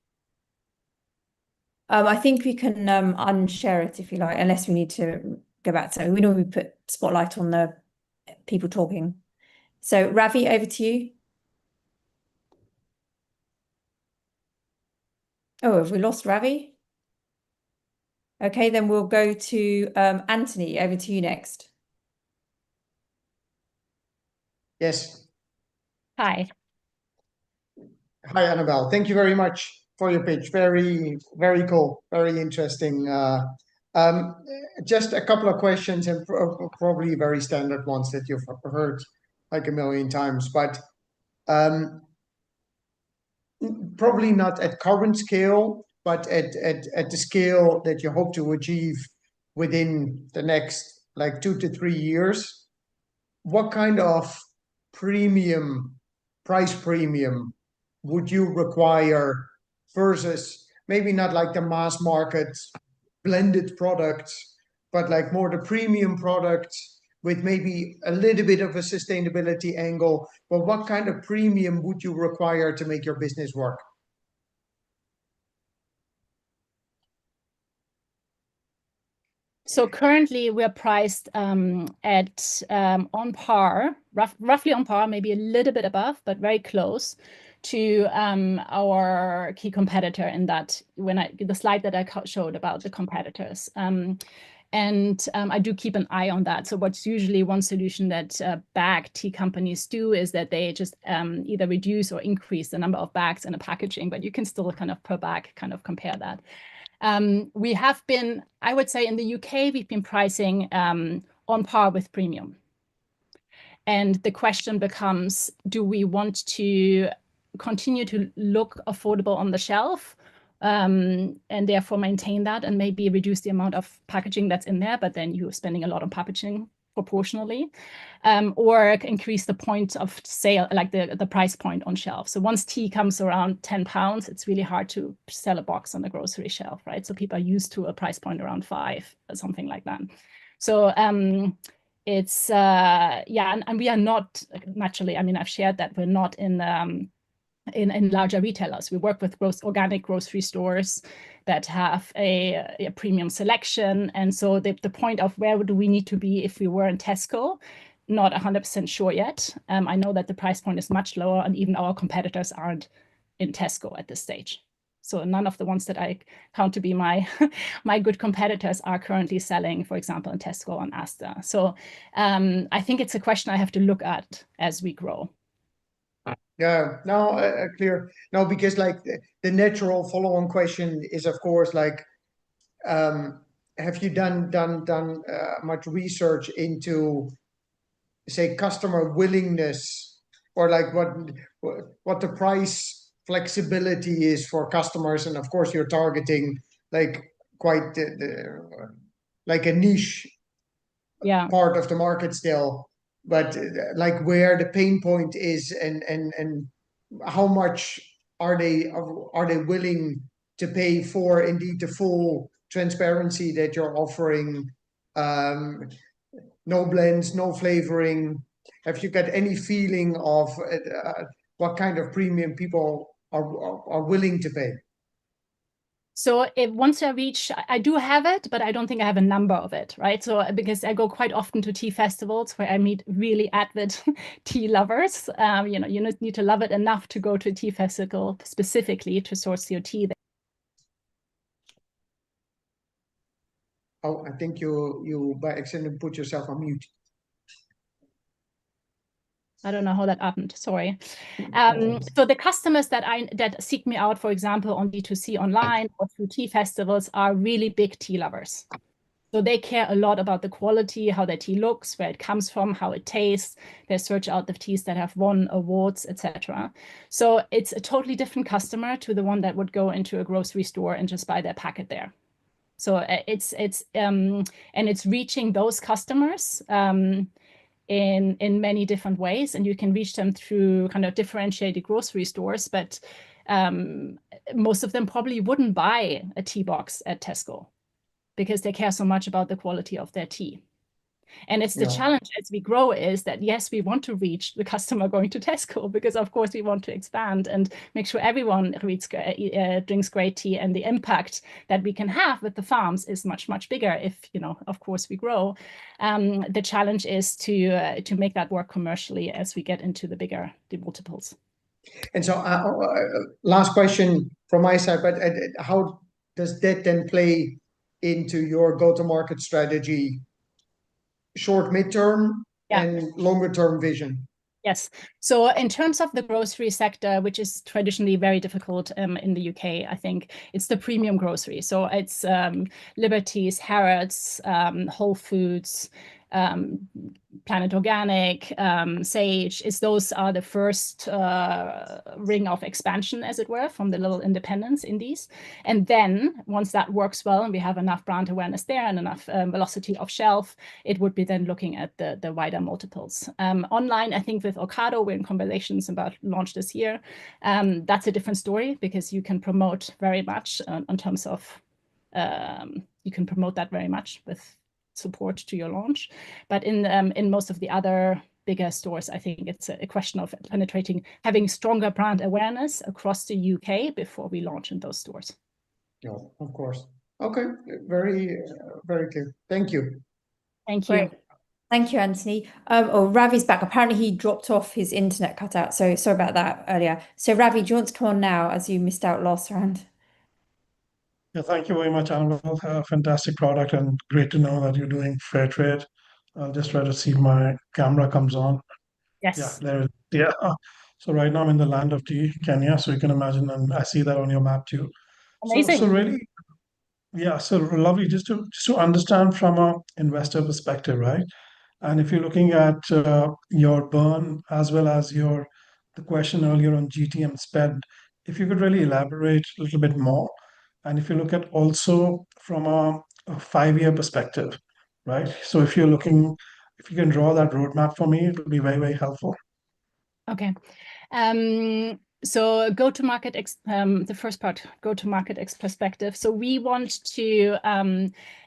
I think we can unshare it if you like, unless we need to go back to it. We normally put spotlight on the people talking. So Ravi, over to you. Oh, have we lost Ravi? Okay, then we'll go to Anthony. Over to you next. Yes. Hi. Hi, Annabelle. Thank you very much for your pitch. Very, very cool. Very interesting. Just a couple of questions, and probably very standard ones that you've heard like a million times, but probably not at current scale, but at the scale that you hope to achieve within the next like 2 to 3 years. What kind of price premium would you require versus maybe not like the mass market blended products, but like more the premium products with maybe a little bit of a sustainability angle. But what kind of premium would you require to make your business work? So currently we're priced at on par, roughly on par, maybe a little bit above, but very close to our key competitor in that the slide that I showed about the competitors. And I do keep an eye on that. So what's usually one solution that bag tea companies do is that they just either reduce or increase the number of bags in a packaging, but you can still kind of per bag kind of compare that. We have been, I would say in the UK, we've been pricing on par with premium. And the question becomes, do we want to continue to look affordable on the shelf and therefore maintain that and maybe reduce the amount of packaging that's in there, but then you're spending a lot on packaging proportionally, or increase the point of sale, like the price point on shelf. So once tea comes around £10, it's really hard to sell a box on the grocery shelf, right? So people are used to a price point around £5 or something like that. So it's, yeah, and we are not, naturally, I mean, I've shared that we're not in larger retailers. We work with organic grocery stores that have a premium selection. And so the point of where do we need to be if we were in Tesco, not 100% sure yet. I know that the price point is much lower and even our competitors aren't in Tesco at this stage. So none of the ones that I count to be my good competitors are currently selling, for example, in Tesco and Asda. So I think it's a question I have to look at as we grow. Yeah, no, clear. No, because like the natural follow-on question is, of course, like, have you done much research into, say, customer willingness, or like what the price flexibility is for customers? And of course, you're targeting like quite like a niche part of the market still. But like where the pain point is and how much are they willing to pay for indeed the full transparency that you're offering, no blends, no flavoring. Have you got any feeling of what kind of premium people are willing to pay? So once I reach, I do have it, but I don't think I have a number of it, right? So because I go quite often to tea festivals where I meet really avid tea lovers. You know, you need to love it enough to go to a tea festival specifically to source your tea. Oh, I think you by accident put yourself on mute. I don't know how that happened, sorry. So the customers that seek me out, for example, on D2C online or through tea festivals are really big tea lovers. So they care a lot about the quality, how their tea looks, where it comes from, how it tastes. They search out the teas that have won awards, etc. So it's a totally different customer to the one that would go into a grocery store and just buy their packet there. So and it's reaching those customers in many different ways, and you can reach them through kind of differentiated grocery stores, but most of them probably wouldn't buy a tea box at Tesco because they care so much about the quality of their tea. And it's the challenge as we grow is that, yes, we want to reach the customer going to Tesco because, of course, we want to expand and make sure everyone drinks great tea. And the impact that we can have with the farms is much, much bigger if, you know, of course, we grow. The challenge is to make that work commercially as we get into the multiples. And so last question from my side, but how does that then play into your go-to-market strategy? Short, midterm, and longer term vision? Yes. So in terms of the grocery sector, which is traditionally very difficult in the UK, I think it's the premium grocery. So it's Liberties, Harrods, Whole Foods, Planet Organic, Sage. Those are the first ring of expansion, as it were, from the little independents, indies. And then once that works well and we have enough brand awareness there and enough velocity of shelf, it would be then looking at the wider multiples. Online, I think with Ocado, we're in conversations about launch this year. That's a different story because you can promote very much in terms of, you can promote that very much with support to your launch. But in most of the other bigger stores, I think it's a question of having stronger brand awareness across the UK before we launch in those stores. Yeah, of course. Okay, very clear. Thank you. Thank you. Great. Thank you, Anthony. Ravi's back. Apparently he dropped off, his internet cut out. So sorry about that earlier. So Ravi, do you want to come on now as you missed out last round? Yeah, thank you very much, Annabelle. Fantastic product and great to know that you're doing fair trade. I'll just try to see if my camera comes on. Yes. Yeah, there it is. Yeah. So right now I'm in the land of tea, Kenya. So you can imagine, and I see that on your map too. Amazing. So really, yeah, so lovely. Just to understand from a investor perspective, right? And if you're looking at your burn as well as the question earlier on GTM spend, if you could really elaborate a little bit more. And if you look at also from a 5-year perspective, right? So if you can draw that roadmap for me, it would be very, very helpful. Okay. So go-to-market, the first part, go-to-market perspective. So we want to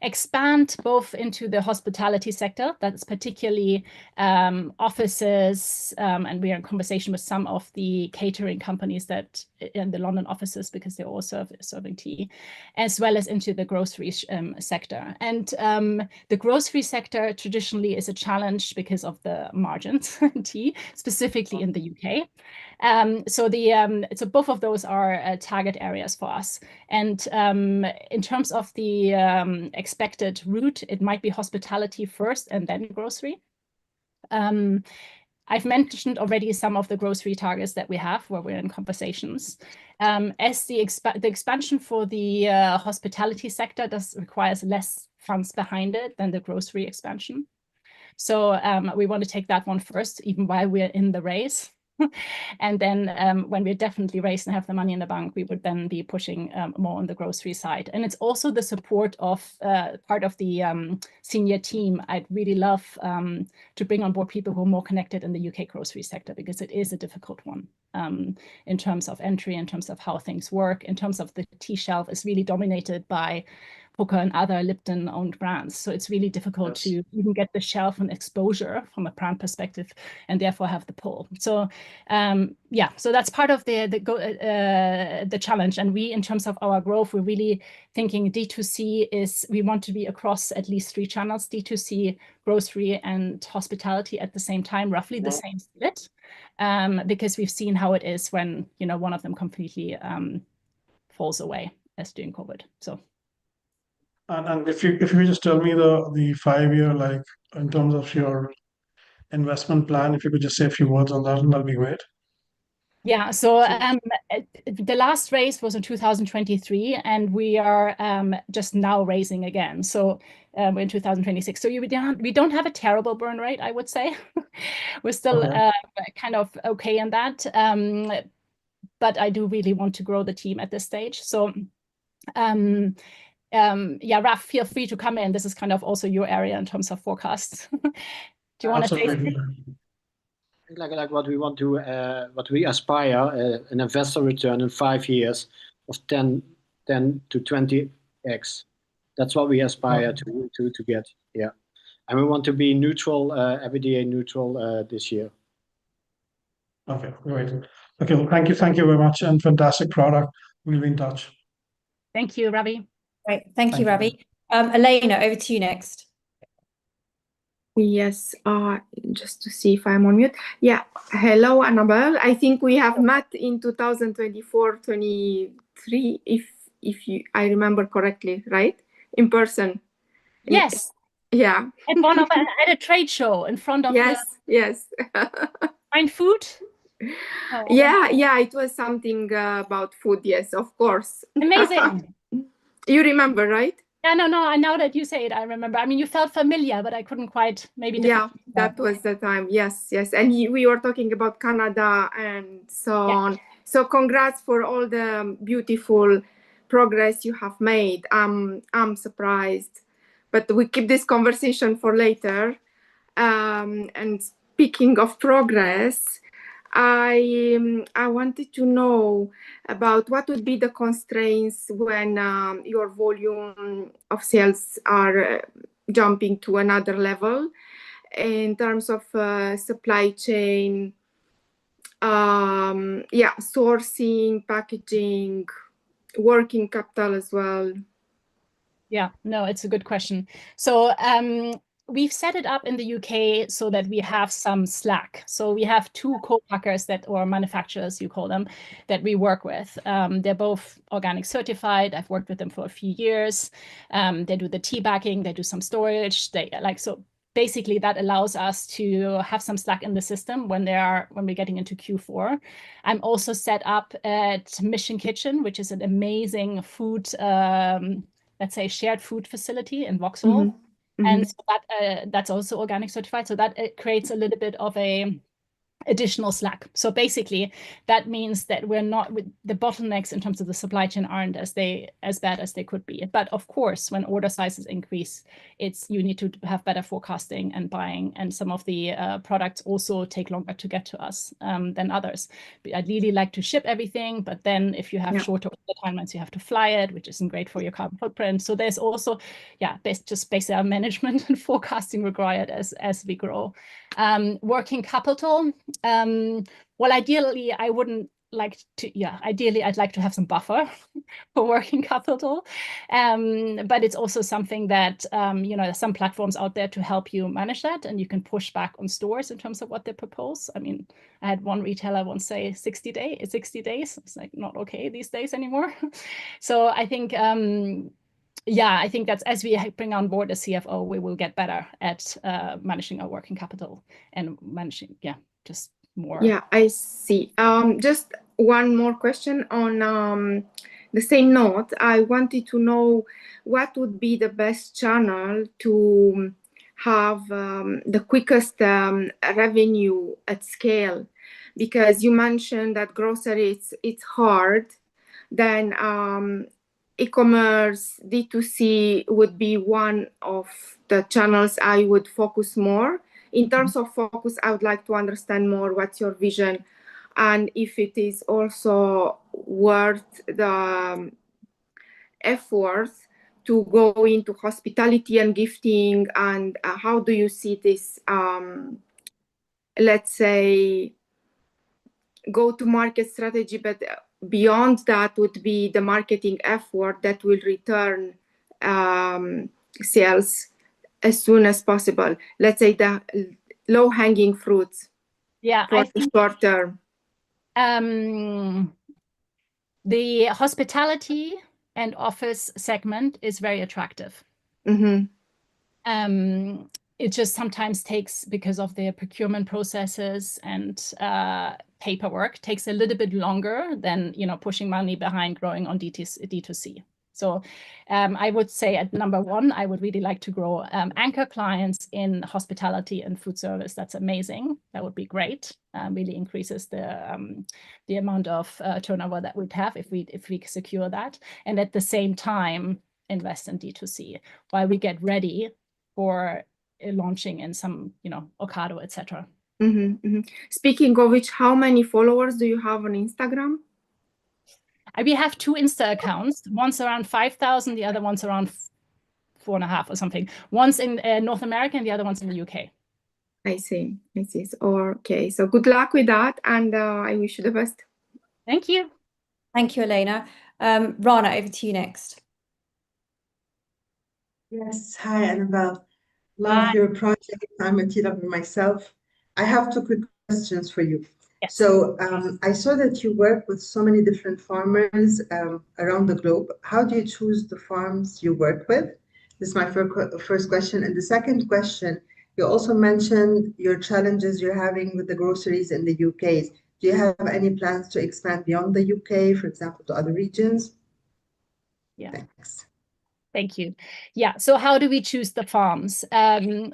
expand both into the hospitality sector, that's particularly offices, and we are in conversation with some of the catering companies that in the London offices, because they're also serving tea, as well as into the grocery sector. And the grocery sector traditionally is a challenge because of the margins in tea, specifically in the UK. So both of those are target areas for us. And in terms of the expected route, it might be hospitality first and then grocery. I've mentioned already some of the grocery targets that we have where we're in conversations. As the expansion for the hospitality sector requires less funds behind it than the grocery expansion. So we want to take that one first, even while we're in the race. And then when we're definitely raised and have the money in the bank, we would then be pushing more on the grocery side. And it's also the support of part of the senior team. I'd really love to bring on board people who are more connected in the UK grocery sector, because it is a difficult one in terms of entry, in terms of how things work, in terms of the tea shelf is really dominated by Booker and other Lipton-owned brands. So it's really difficult to even get the shelf and exposure from a brand perspective, and therefore have the pull. So yeah, so that's part of the challenge. And we, in terms of our growth, we're really thinking D2C is, we want to be across at least 3 channels, D2C, grocery, and hospitality at the same time, roughly the same split, because we've seen how it is when, you know, one of them completely falls away as during COVID. So. And if you just tell me the 5-year, like in terms of your investment plan, if you could just say a few words on that, that'll be great. Yeah, so the last raise was in 2023, and we are just now raising again. So we're in 2026. So we don't have a terrible burn rate, I would say. We're still kind of okay in that. But I do really want to grow the team at this stage. So yeah, Raf, feel free to come in. This is kind of also your area in terms of forecasts. Do you want to say something? Like what we want to, what we aspire, an investor return in 5 years of 10 to 20x. That's what we aspire to get. Yeah, and we want to be neutral, EBITDA neutral this year. Okay, great. Okay, well, thank you very much, and fantastic product. We'll be in touch. Thank you, Ravi. Great, thank you, Ravi. Elena, over to you next. Yes, just to see if I'm on mute. Yeah, hello, Annabelle. I think we have met in 2024-23, if I remember correctly, right? In person. Yes. Yeah. At a trade show in front of yes. Find food? Oh, yeah, it was something about food, yes, of course. Amazing. You remember, right? Yeah, no, now that you say it, I remember. I mean, you felt familiar, but I couldn't quite maybe. Yeah, that was the time. Yes. And we were talking about Canada and so on. So congrats for all the beautiful progress you have made. I'm surprised, but we keep this conversation for later. And speaking of progress, I wanted to know about what would be the constraints when your volume of sales are jumping to another level in terms of supply chain, sourcing, packaging, working capital as well. Yeah, no, it's a good question. So we've set it up in the UK so that we have some slack. So we have two co-packers or manufacturers, you call them, that we work with. They're both organic certified. I've worked with them for a few years. They do the tea bagging, they do some storage. So basically that allows us to have some slack in the system when we're getting into Q4. I'm also set up at Mission Kitchen, which is an amazing food, let's say, shared food facility in Vauxhall. And so that's also organic certified. So that it creates a little bit of a additional slack. So basically that means that we're not with the bottlenecks in terms of the supply chain aren't as bad as they could be. But of course, when order sizes increase, you need to have better forecasting and buying, and some of the products also take longer to get to us than others. But I'd really like to ship everything, but then if you have shorter order timelines, you have to fly it, which isn't great for your carbon footprint. So there's also basic management and forecasting required as we grow. Working capital. Well, ideally, I wouldn't like to, ideally, I'd like to have some buffer for working capital. But it's also something that, there's some platforms out there to help you manage that, and you can push back on stores in terms of what they propose. I mean, I had one retailer once say 60 days. It's like not okay these days anymore. So I think, I think that's, as we bring on board a CFO, we will get better at managing our working capital and managing, just more. Yeah, I see. Just one more question on the same note. I wanted to know what would be the best channel to have the quickest revenue at scale, because you mentioned that grocery, it's hard. Then e-commerce, D2C would be one of the channels I would focus more. In terms of focus, I would like to understand more what's your vision, and if it is also worth the effort to go into hospitality and gifting, and how do you see this, let's say, go-to-market strategy, but beyond that would be the marketing effort that will return sales as soon as possible. Let's say the low-hanging fruits. Yeah, for the short term. The hospitality and office segment is very attractive. It just sometimes takes, because of the procurement processes and paperwork, takes a little bit longer than pushing money behind growing on D2C. So I would say at number one, I would really like to grow anchor clients in hospitality and food service. That's amazing. That would be great. Really increases the amount of turnover that we'd have if we secure that. And at the same time, invest in D2C while we get ready for launching in some, Ocado, etc. Speaking of which, how many followers do you have on Instagram? We have two Insta accounts. One's around 5,000, the other one's around 4.5 or something. One's in North America and the other one's in the UK. I see. Okay, so good luck with that, and I wish you the best. Thank you. Thank you, Elena. Rana, over to you next. Yes, hi, Annabelle. Love your project. I'm a tea lover myself. I have two quick questions for you. Yes. So I saw that you work with so many different farmers around the globe. How do you choose the farms you work with? This is my first question. And the second question, you also mentioned your challenges you're having with the groceries in the UK. Do you have any plans to expand beyond the UK, for example, to other regions? Yeah. Thanks. Thank you. Yeah, so how do we choose the farms?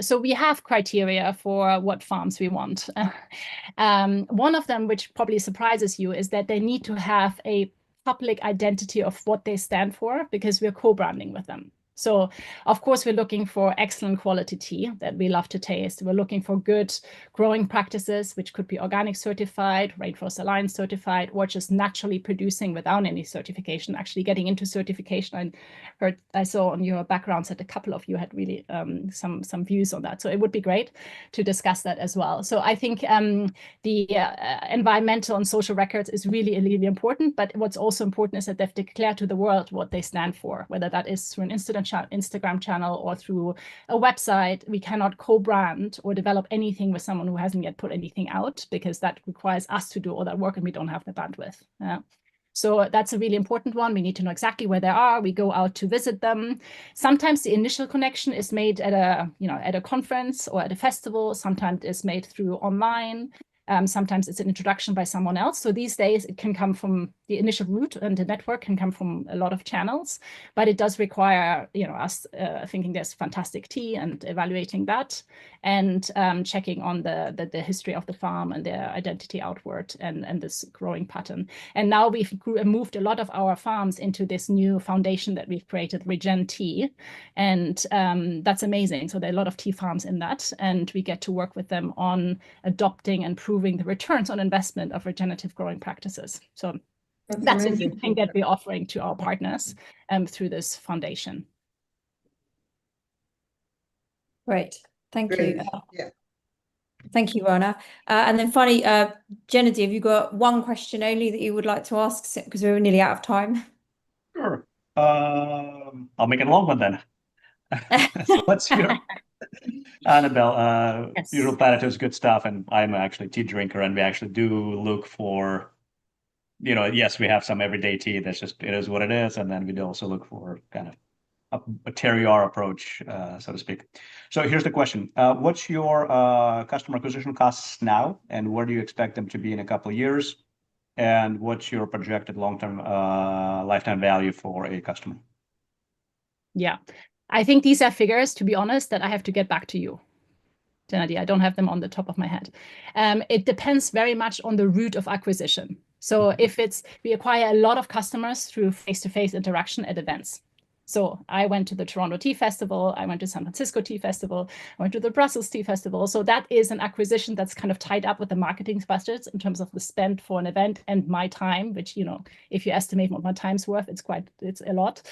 So we have criteria for what farms we want. One of them, which probably surprises you, is that they need to have a public identity of what they stand for, because we're co-branding with them. So, of course, we're looking for excellent quality tea that we love to taste. We're looking for good growing practices, which could be organic certified, Rainforest Alliance certified, or just naturally producing without any certification, actually getting into certification. I saw on your backgrounds that a couple of you had really some views on that. So it would be great to discuss that as well. So I think the environmental and social records is really, really important. But what's also important is that they've declared to the world what they stand for, whether that is through an Instagram channel or through a website. We cannot co-brand or develop anything with someone who hasn't yet put anything out, because that requires us to do all that work and we don't have the bandwidth. So that's a really important one. We need to know exactly where they are. We go out to visit them. Sometimes the initial connection is made at a conference or at a festival. Sometimes it's made through online. Sometimes it's an introduction by someone else. So these days it can come from the initial route, and the network can come from a lot of channels, but it does require, us thinking there's fantastic tea and evaluating that, and checking on the history of the farm and their identity outward and this growing pattern. And now we've moved a lot of our farms into this new foundation that we've created, Regen Tea, and that's amazing. So there are a lot of tea farms in that, and we get to work with them on adopting and proving the returns on investment of regenerative growing practices. So that's a new thing that we're offering to our partners through this foundation. Great. Thank you. Yeah. Thank you, Rona. And then finally, Gennady, have you got one question only that you would like to ask, because we're nearly out of time? Sure. I'll make it a long one then. So what's your Annabelle? Yes. Usual Planet is good stuff, and I'm actually a tea drinker, and we actually do look for, yes, we have some everyday tea that's just, it is what it is, and then we do also look for kind of a terroir approach, so to speak. So here's the question. What's your customer acquisition costs now, and where do you expect them to be in a couple of years? And what's your projected long-term lifetime value for a customer? Yeah, I think these are figures, to be honest, that I have to get back to you, Gennady. I don't have them on the top of my head. It depends very much on the route of acquisition. So if we acquire a lot of customers through face-to-face interaction at events. So I went to the Toronto Tea Festival, I went to San Francisco Tea Festival, I went to the Brussels Tea Festival. So that is an acquisition that's kind of tied up with the marketing budgets in terms of the spend for an event and my time, which, if you estimate what my time's worth, it's a lot.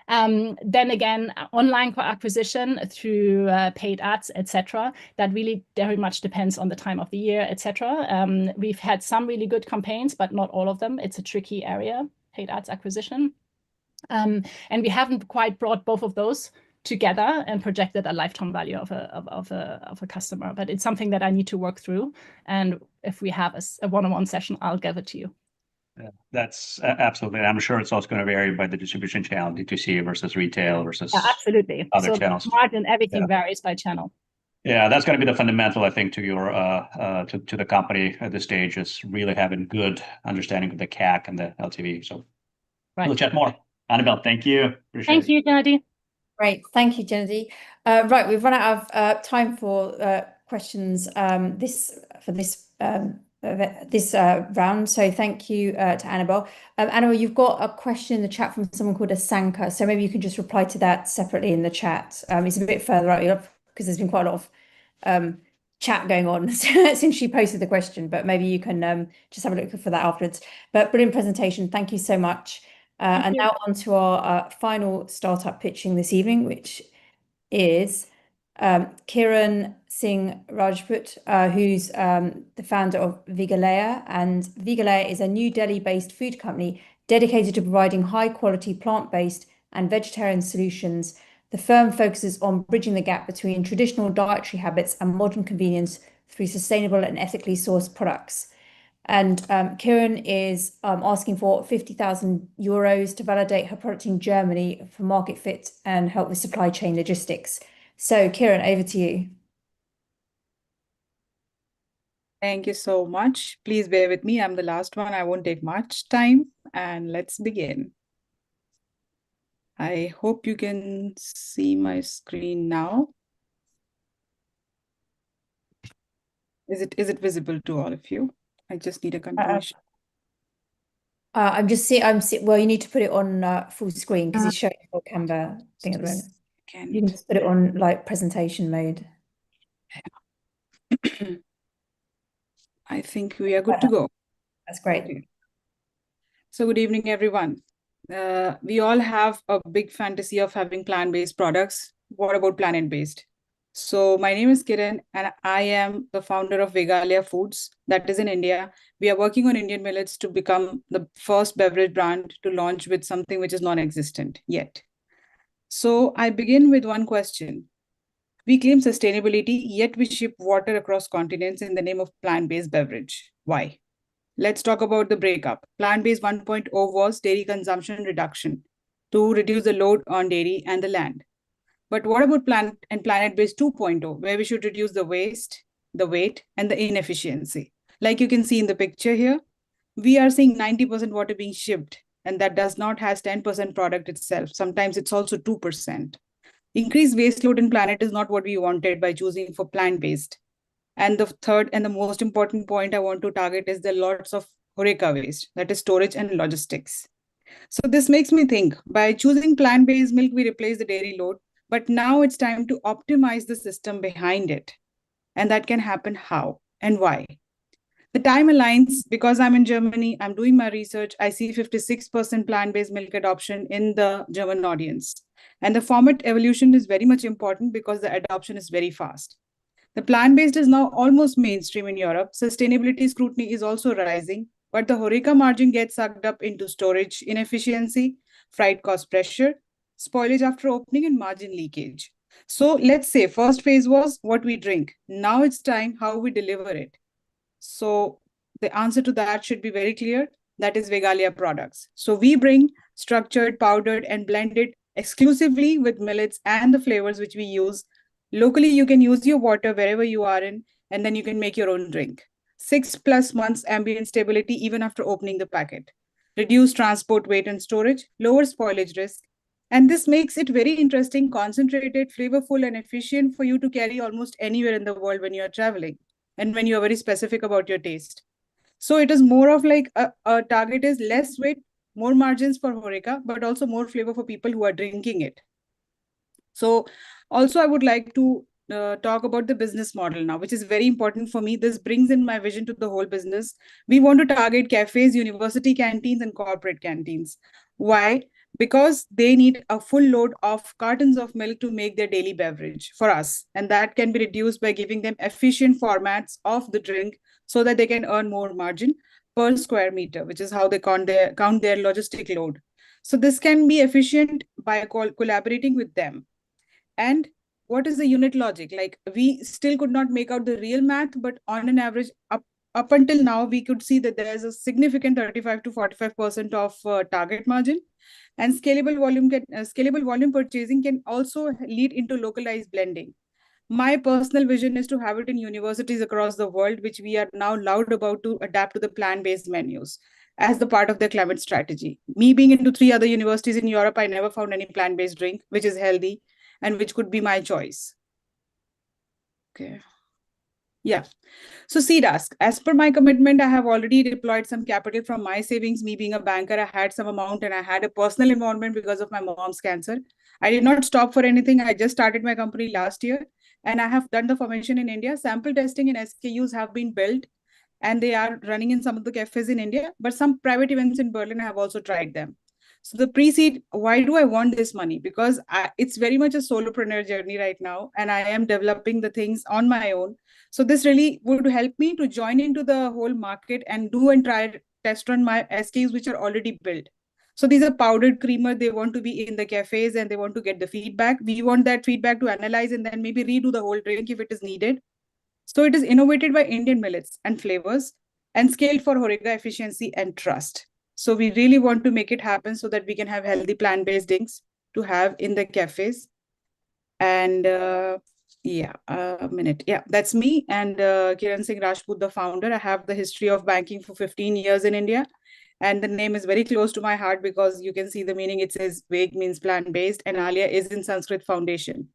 Then again, online acquisition through paid ads, etc. That really very much depends on the time of the year, etc. We've had some really good campaigns, but not all of them. It's a tricky area, paid ads acquisition. And we haven't quite brought both of those together and projected a lifetime value of a customer, but it's something that I need to work through. And if we have a one-on-one session, I'll give it to you. Yeah, that's absolutely. I'm sure it's also going to vary by the distribution channel, D2C versus retail versus absolutely. Other channels. Margin, everything varies by channel. Yeah, that's going to be the fundamental, I think, to your to the company at this stage, is really having good understanding of the CAC and the LTV. So we'll chat more. Annabelle, thank you. Thank you, Gennady. Great, thank you, Gennady. Right, we've run out of time for questions this round. So thank you to Annabelle. Annabelle, you've got a question in the chat from someone called Asanka. So maybe you can just reply to that separately in the chat. It's a bit further out because there's been quite a lot of chat going on since she posted the question, but maybe you can just have a look for that afterwards. But brilliant presentation. Thank you so much. And now on to our final startup pitching this evening, which is Kiran Singh Rajput, who's the founder of Vigalaya. And Vigalaya is a New Delhi-based food company dedicated to providing high-quality plant-based and vegetarian solutions. The firm focuses on bridging the gap between traditional dietary habits and modern convenience through sustainable and ethically sourced products. And Kiran is asking for 50,000 euros to validate her product in Germany for market fit and help with supply chain logistics. So Kiran, over to you. Thank you so much. Please bear with me. I'm the last one. I won't take much time. And let's begin. I hope you can see my screen now. Is it visible to all of you? I just need a confirmation. I'm just seeing. Well, you need to put it on full screen because it's showing your Canva thing at the moment. You can just put it on like presentation mode. I think we are good to go. That's great. Okay. So good evening, everyone. We all have a big fantasy of having plant-based products. What about planet-based? So my name is Kiran and I am the founder of Vegalia Foods, that is in India. We are working on Indian millets to become the first beverage brand to launch with something which is non-existent yet. So I begin with one question. We claim sustainability, yet we ship water across continents in the name of plant-based beverage. Why? Let's talk about the breakup. Plant-based 1.0 was dairy consumption reduction to reduce the load on dairy and the land. But what about planet-based 2.0, where we should reduce the waste, the weight, and the inefficiency? Like you can see in the picture here, we are seeing 90% water being shipped, and that does not has 10% product itself. Sometimes it's also 2%. Increased waste load in planet is not what we wanted by choosing for plant-based. And the third and the most important point I want to target is the lots of HoReCa waste, that is storage and logistics. So this makes me think, by choosing plant-based milk, we replace the dairy load, but now it's time to optimize the system behind it. And that can happen how and why? The time aligns because I'm in Germany, I'm doing my research, I see 56% plant-based milk adoption in the German audience. And the format evolution is very much important because the adoption is very fast. The plant-based is now almost mainstream in Europe. Sustainability scrutiny is also rising, but the HoReCa margin gets sucked up into storage inefficiency, freight cost pressure, spoilage after opening, and margin leakage. So let's say first phase was what we drink. Now it's time how we deliver it. So the answer to that should be very clear. That is Vegalia products. So we bring structured, powdered, and blended exclusively with millets and the flavors which we use. Locally, you can use your water wherever you are in, and then you can make your own drink. 6+ months ambient stability even after opening the packet. Reduce transport weight and storage, lower spoilage risk. And this makes it very interesting, concentrated, flavorful, and efficient for you to carry almost anywhere in the world when you are traveling and when you are very specific about your taste. So it is more of like a target is less weight, more margins for HoReCa, but also more flavor for people who are drinking it. So also I would like to talk about the business model now, which is very important for me. This brings in my vision to the whole business. We want to target cafes, university canteens, and corporate canteens. Why? Because they need a full load of cartons of milk to make their daily beverage for us. And that can be reduced by giving them efficient formats of the drink so that they can earn more margin per square meter, which is how they count their logistic load. So this can be efficient by collaborating with them. And what is the unit logic? Like we still could not make out the real math, but on an average, up until now, we could see that there is a significant 35 to 45% of target margin. And scalable volume purchasing can also lead into localized blending. My personal vision is to have it in universities across the world, which we are now loud about to adapt to the plant-based menus as the part of their climate strategy. Me being into 3 other universities in Europe, I never found any plant-based drink, which is healthy and which could be my choice. Okay. Yeah. So seed ask. As per my commitment, I have already deployed some capital from my savings. Me being a banker, I had some amount and I had a personal involvement because of my mom's cancer. I did not stop for anything. I just started my company last year and I have done the formation in India. Sample testing and SKUs have been built and they are running in some of the cafes in India, but some private events in Berlin, I have also tried them. So the pre-seed, why do I want this money? Because it's very much a solopreneur journey right now and I am developing the things on my own. So this really would help me to join into the whole market and do and try test run my SKUs which are already built. So these are powdered creamer. They want to be in the cafes and they want to get the feedback. We want that feedback to analyze and then maybe redo the whole drink if it is needed. So it is innovated by Indian millets and flavors and scaled for HoReCa efficiency and trust. So we really want to make it happen so that we can have healthy plant-based drinks to have in the cafes. And yeah, a minute. Yeah, that's me. And Kiran Singh Rajput, the founder. I have the history of banking for 15 years in India. And the name is very close to my heart because you can see the meaning. It says Veg means plant-based and Alia is in Sanskrit Foundation.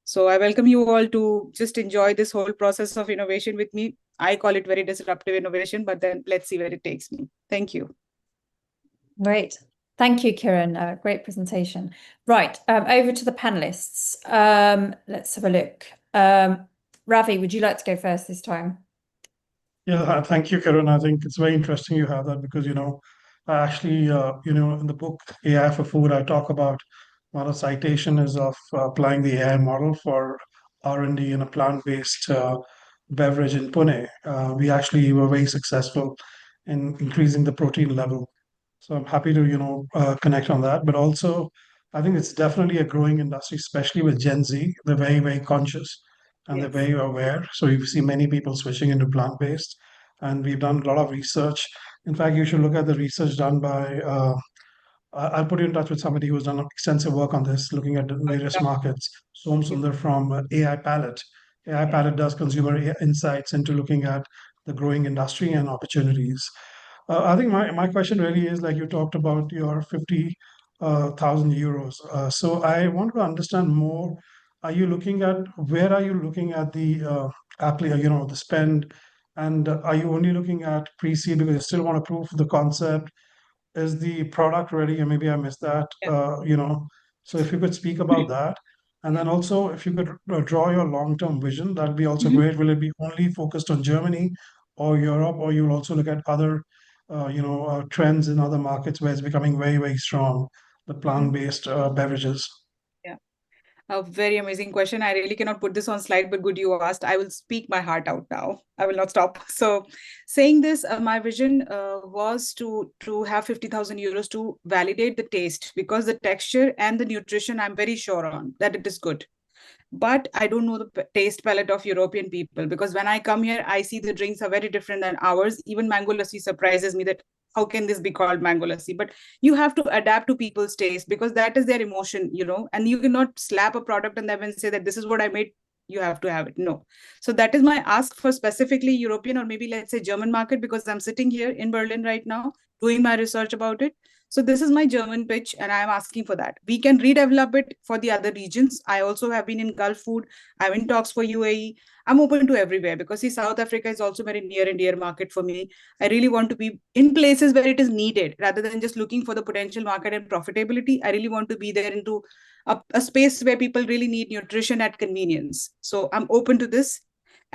So I welcome you all to just enjoy this whole process of innovation with me. I call it very disruptive innovation, but then let's see where it takes me. Thank you. Great. Thank you, Kiran. Great presentation. Right, over to the panelists. Let's have a look. Ravi, would you like to go first this time? Yeah, thank you, Kiran. I think it's very interesting you have that because, I actually, in the book AI for Food, I talk about one of the citation is of applying the AI model for R&D in a plant-based beverage in Pune. We actually were very successful in increasing the protein level. So I'm happy to, connect on that. But also, I think it's definitely a growing industry, especially with Gen Z. They're very, very conscious and they're very aware. So you see many people switching into plant-based, and we've done a lot of research. In fact, you should look at the research done by, I'll put you in touch with somebody who's done extensive work on this, looking at the various markets. Som Sundar from AI Palette. AI Palette does consumer insights into looking at the growing industry and opportunities. I think my question really is like you talked about your 50,000 euros. So I want to understand more. Where are you looking at the the spend, and are you only looking at pre-seed because you still want to prove the concept? Is the product ready? And maybe I missed that. So if you could speak about that, and then also if you could draw your long-term vision, that'd be also great. Will it be only focused on Germany or Europe, or you will also look at other trends in other markets where it's becoming very, very strong, the plant-based beverages? Yeah, a very amazing question. I really cannot put this on slide, but good you asked. I will speak my heart out now. I will not stop. So saying this, my vision was to have 50,000 euros to validate the taste, because the texture and the nutrition, I'm very sure on that it is good. But I don't know the taste palette of European people, because when I come here, I see the drinks are very different than ours. Even mango lassi surprises me that how can this be called mango lassi? But you have to adapt to people's taste, because that is their emotion, and you cannot slap a product on them and say that this is what I made, you have to have it. No. So that is my ask for specifically European, or maybe let's say German market, because I'm sitting here in Berlin right now doing my research about it. So this is my German pitch, and I'm asking for that. We can redevelop it for the other regions. I also have been in Gulf food. I'm in talks for UAE. I'm open to everywhere, because see, South Africa is also very near and dear market for me. I really want to be in places where it is needed, rather than just looking for the potential market and profitability. I really want to be there into a space where people really need nutrition at convenience. So I'm open to this.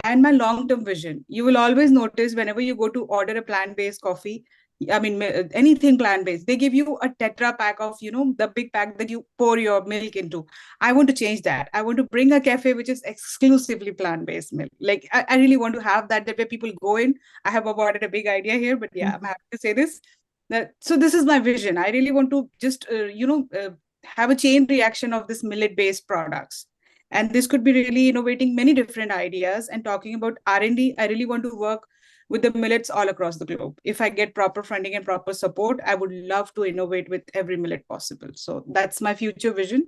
And my long-term vision, you will always notice whenever you go to order a plant-based coffee, I mean, anything plant-based, they give you a Tetra pack of, the big pack that you pour your milk into. I want to change that. I want to bring a cafe which is exclusively plant-based milk. Like, I really want to have that where people go in. I have avoided a big idea here, but yeah, I'm happy to say this. So this is my vision. I really want to just, have a chain reaction of this millet-based products. And this could be really innovating many different ideas. And talking about R&D, I really want to work with the millets all across the globe. If I get proper funding and proper support, I would love to innovate with every millet possible. So that's my future vision.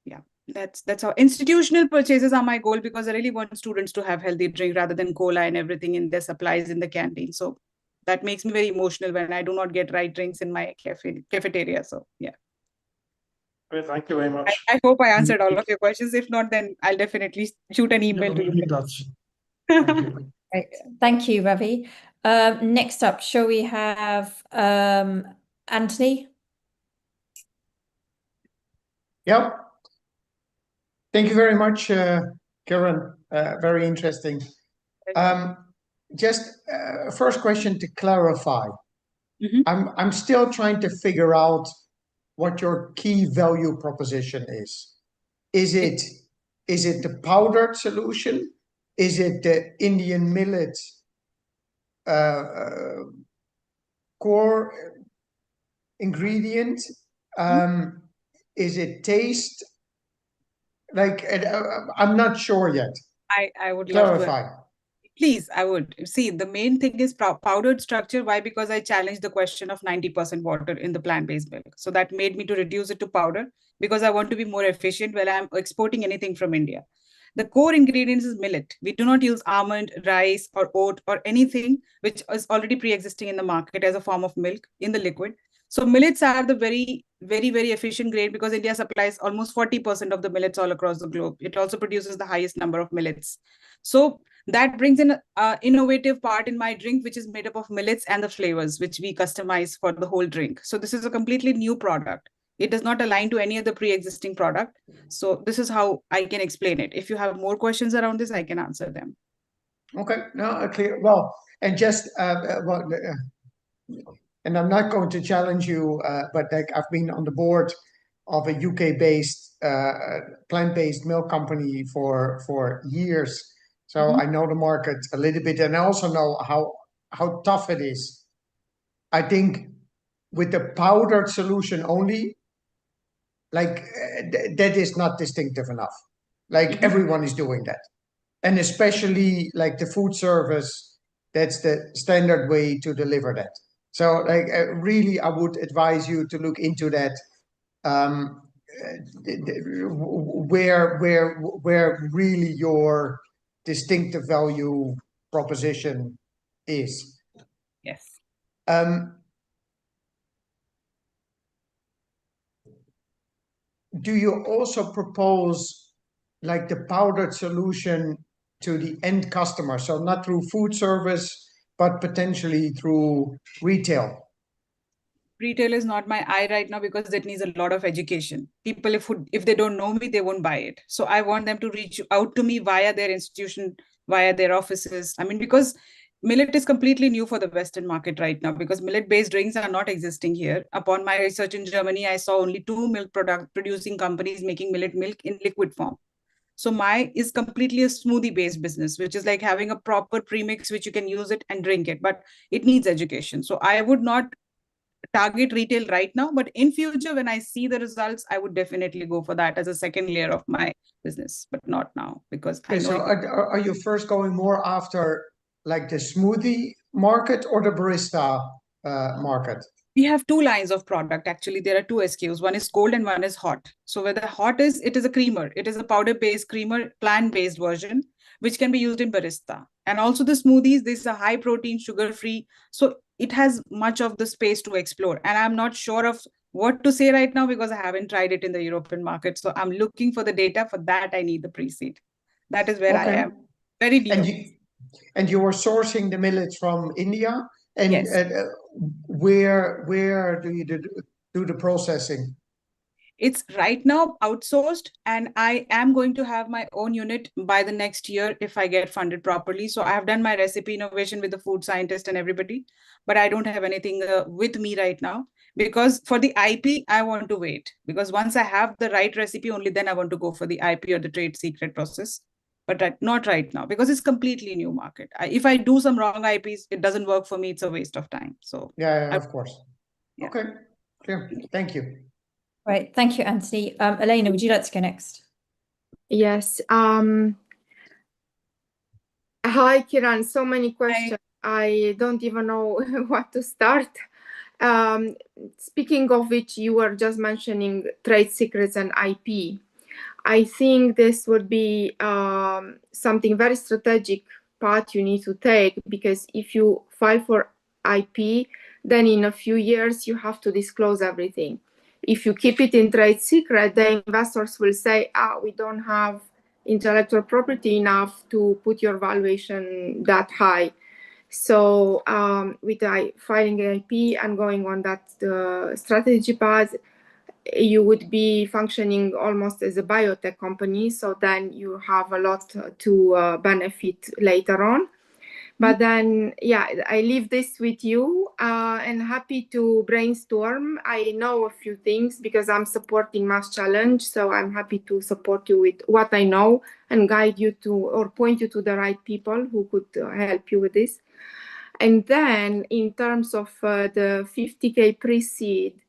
Yeah, that's how institutional purchases are my goal, because I really want students to have healthy drink rather than cola and everything in their supplies in the canteen. So that makes me very emotional when I do not get right drinks in my cafeteria. So yeah. Great, thank you very much. I hope I answered all of your questions. If not, then I'll definitely shoot an email to you. Thank you. Great. Thank you, Ravi. Next up, shall we have Anthony? Yep. Thank you very much, Karen. Very interesting. Just first question to clarify. I'm still trying to figure out what your key value proposition is. Is it the powdered solution? Is it the Indian millet core ingredient? Is it taste? Like, I'm not sure yet. I would clarify. Love to. Please, I would. See, the main thing is powdered structure. Why? Because I challenged the question of 90% water in the plant-based milk. So that made me to reduce it to powder, because I want to be more efficient when I'm exporting anything from India. The core ingredients is millet. We do not use almond, rice, or oat, or anything which is already pre-existing in the market as a form of milk in the liquid. So millets are the very, very, very efficient grade, because India supplies almost 40% of the millets all across the globe. It also produces the highest number of millets. So that brings in an innovative part in my drink, which is made up of millets and the flavors, which we customize for the whole drink. So this is a completely new product. It does not align to any other pre-existing product. So this is how I can explain it. If you have more questions around this, I can answer them. Okay, no, clear. Well, and just and I'm not going to challenge you, but like I've been on the board of a UK-based plant-based milk company for years, so I know the market a little bit, and I also know how tough it is. I think with the powdered solution only, like that is not distinctive enough. Like everyone is doing that, and especially like the food service, that's the standard way to deliver that. So like really, I would advise you to look into that. Where really your distinctive value proposition is. Yes. Do you also propose like the powdered solution to the end customer? So not through food service, but potentially through retail? Retail is not my eye right now because it needs a lot of education. People, if they don't know me, they won't buy it. So I want them to reach out to me via their institution, via their offices. I mean, because millet is completely new for the Western market right now, because millet-based drinks are not existing here. Upon my research in Germany, I saw only 2 milk producing companies making millet milk in liquid form. So my is completely a smoothie-based business, which is like having a proper premix, which you can use it and drink it, but it needs education. So I would not target retail right now, but in future, when I see the results, I would definitely go for that as a second layer of my business, but not now because I know. So are you first going more after like the smoothie market or the barista market? We have 2 lines of product. Actually, there are 2 SKUs. One is cold and one is hot. So where the hot is, it is a creamer. It is a powder-based creamer, plant-based version, which can be used in barista. And also the smoothies, this is a high protein, sugar-free. So it has much of the space to explore. And I'm not sure of what to say right now because I haven't tried it in the European market. So I'm looking for the data. For that, I need the pre-seed. That is where I am. Very new. And you were sourcing the millets from India? And yes. Where do you do the processing? It's right now outsourced, and I am going to have my own unit by the next year if I get funded properly. So I have done my recipe innovation with the food scientist and everybody, but I don't have anything with me right now because for the IP, I want to wait because once I have the right recipe, only then I want to go for the IP or the trade secret process. But not right now because it's completely new market. If I do some wrong IPs, it doesn't work for me. It's a waste of time. So yeah, of course. Yeah. Okay, clear. Thank you. Right, thank you, Anthony. Elena, would you like to go next? Yes. Hi, Kiran. So many questions. I don't even know what to start. Speaking of which, you were just mentioning trade secrets and IP. I think this would be something very strategic part you need to take because if you file for IP, then in a few years you have to disclose everything. If you keep it in trade secret, the investors will say, we don't have intellectual property enough to put your valuation that high. So with filing IP and going on that strategy path, you would be functioning almost as a biotech company. So then you have a lot to benefit later on. But then, yeah, I leave this with you and happy to brainstorm. I know a few things because I'm supporting Mass Challenge. So I'm happy to support you with what I know and guide you to or point you to the right people who could help you with this. And then in terms of the 50K pre-seed,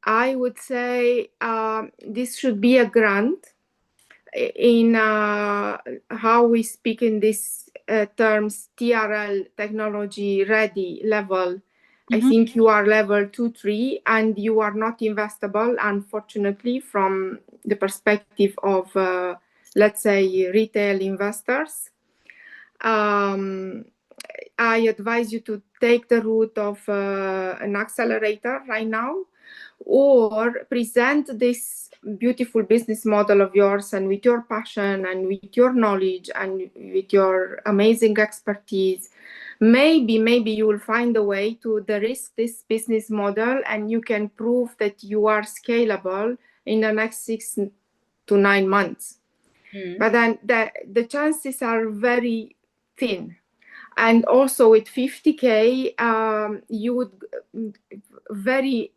I would say this should be a grant in how we speak in these terms, TRL, technology ready level. I think you are level 2, 3, and you are not investable, unfortunately, from the perspective of, let's say, retail investors. I advise you to take the route of an accelerator right now. or present this beautiful business model of yours and with your passion and with your knowledge and with your amazing expertise. Maybe you will find a way to de-risk this business model and you can prove that you are scalable in the next 6 to 9 months. But then the chances are very thin. And also with 50K, you would very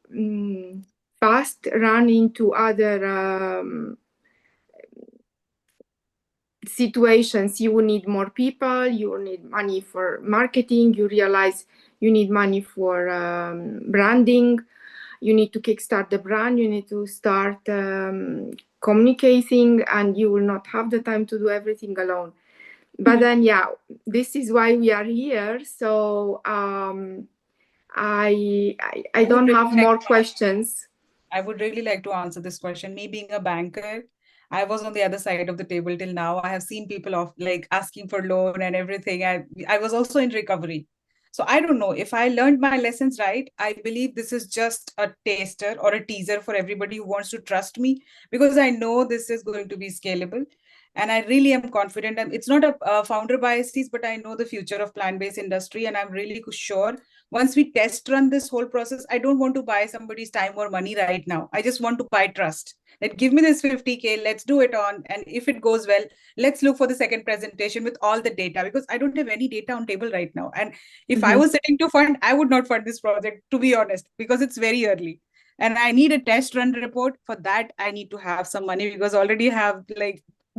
fast run into other situations. You will need more people, you will need money for marketing, you realize you need money for branding, you need to kickstart the brand, you need to start communicating, and you will not have the time to do everything alone. But then, yeah, this is why we are here. So I don't have more questions. I would really like to answer this question. Me being a banker, I was on the other side of the table till now. I have seen people asking for loan and everything. I was also in recovery. So I don't know if I learned my lessons right. I believe this is just a taster or a teaser for everybody who wants to trust me, because I know this is going to be scalable. And I really am confident. And it's not a founder biases, but I know the future of plant-based industry. And I'm really sure once we test run this whole process, I don't want to buy somebody's time or money right now. I just want to buy trust. Like, give me this 50K, let's do it on. And if it goes well, let's look for the second presentation with all the data, because I don't have any data on table right now. And if I was sitting to fund, I would not fund this project, to be honest, because it's very early. And I need a test run report. For that, I need to have some money, because already have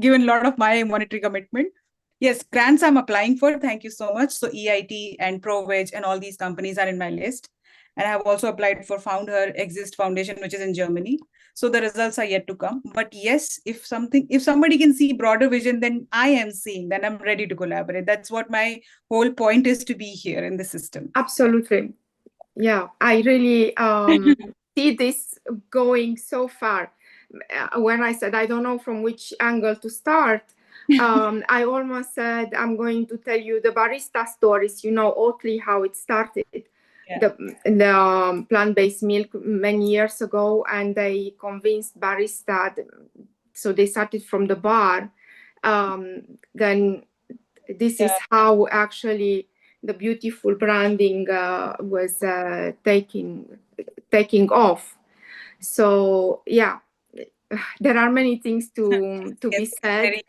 given a lot of my monetary commitment. Yes, grants I'm applying for. Thank you so much. So EIT and ProVeg and all these companies are in my list. And I have also applied for Founder Exist Foundation, which is in Germany. So the results are yet to come. But yes, if somebody can see broader vision than I am seeing, then I'm ready to collaborate. That's what my whole point is, to be here in the system. Absolutely. Yeah, I really see this going so far. When I said I don't know from which angle to start, I almost said I'm going to tell you the barista stories, Oatly, how it started. Yeah. The plant-based milk many years ago, and they convinced barista, so they started from the bar. Then this is how actually the beautiful branding was taking off. So yeah, there are many things to be said,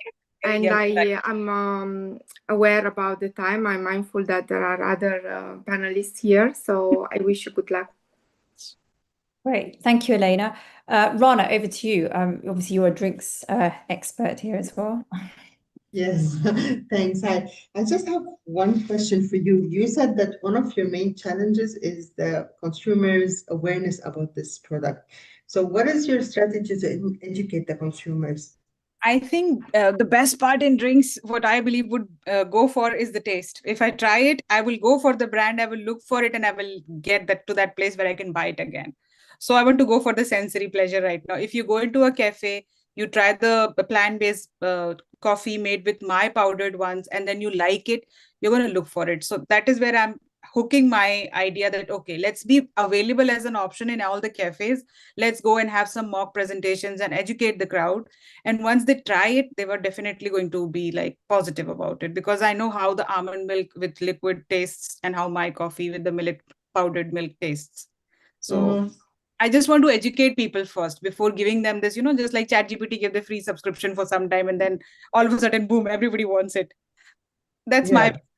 and I am aware about the time. I'm mindful that there are other panelists here, so I wish you good luck. Great, thank you, Elena. Rana, over to you. Obviously, you're a drinks expert here as well. Yes, thanks. I just have one question for you. You said that one of your main challenges is the consumers' awareness about this product. So what is your strategy to educate the consumers? I think the best part in drinks, what I believe would go for, is the taste. If I try it, I will go for the brand, I will look for it, and I will get that to that place where I can buy it again. So I want to go for the sensory pleasure right now. If you go into a cafe, you try the plant-based coffee made with my powdered ones, and then you like it, you're going to look for it. So that is where I'm hooking my idea that, okay, let's be available as an option in all the cafes. Let's go and have some mock presentations and educate the crowd. And once they try it, they were definitely going to be positive about it, because I know how the almond milk with liquid tastes and how my coffee with the powdered milk tastes. So I just want to educate people first before giving them this, just like ChatGPT gave the free subscription for some time, and then all of a sudden, boom, everybody wants it. That's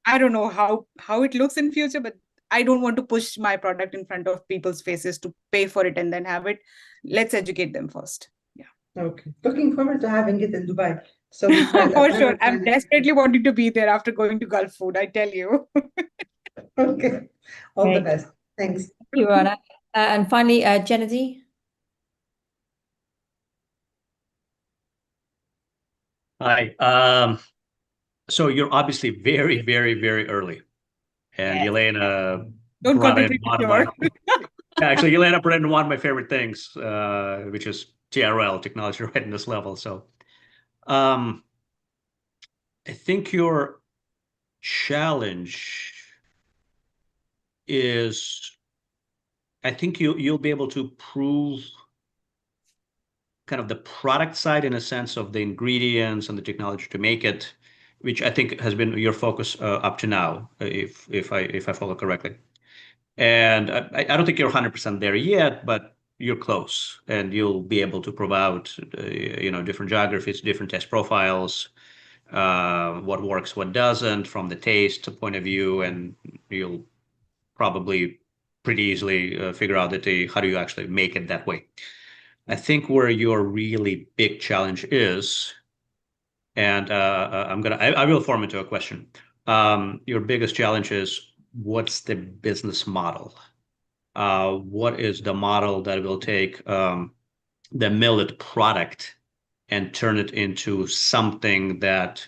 I don't know how it looks in future, but I don't want to push my product in front of people's faces to pay for it and then have it. Let's educate them first. Yeah. Okay. Looking forward to having it in Dubai. So for sure. I'm desperately wanting to be there after going to Gulf Food, I tell you. Okay. All the best. Thanks. Thank you, Rana. And finally, Genevieve. Hi. So you're obviously very, very, very early. And Elena don't brought in actually, Elena brought in one of my favorite things, which is TRL, technology readiness level. So I think your challenge is I think you'll be able to prove kind of the product side in a sense of the ingredients and the technology to make it, which I think has been your focus up to now, if I follow correctly. And I don't think you're 100% there yet, but you're close, and you'll be able to prove out, different geographies, different test profiles, what works, what doesn't, from the taste point of view, and you'll probably pretty easily figure out that how do you actually make it that way. I think where your really big challenge is, and I will form into a question. Your biggest challenge is, what's the business model? What is the model that will take the millet product and turn it into something that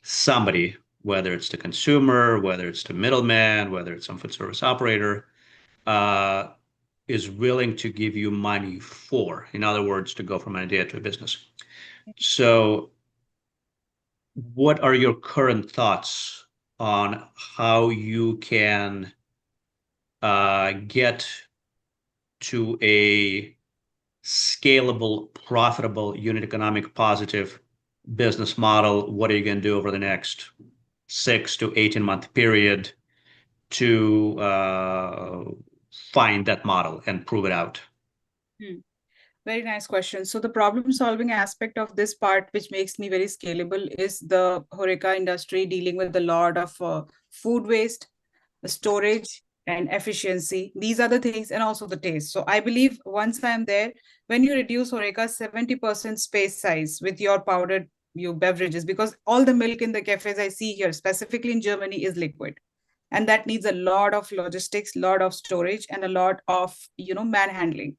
somebody, whether it's the consumer, whether it's the middleman, whether it's some food service operator, is willing to give you money for, in other words, to go from an idea to a business. So what are your current thoughts on how you can get to a scalable, profitable, unit economic positive business model? What are you going to do over the next 6 to 18-month period to find that model and prove it out? Very nice question. So the problem solving aspect of this part, which makes me very scalable, is the HoReCa industry dealing with a lot of food waste, storage, and efficiency. These are the things, and also the taste. So I believe once I'm there, when you reduce HoReCa 70% space size with your powdered beverages, because all the milk in the cafes I see here, specifically in Germany, is liquid. And that needs a lot of logistics, lot of storage, and a lot of, manhandling,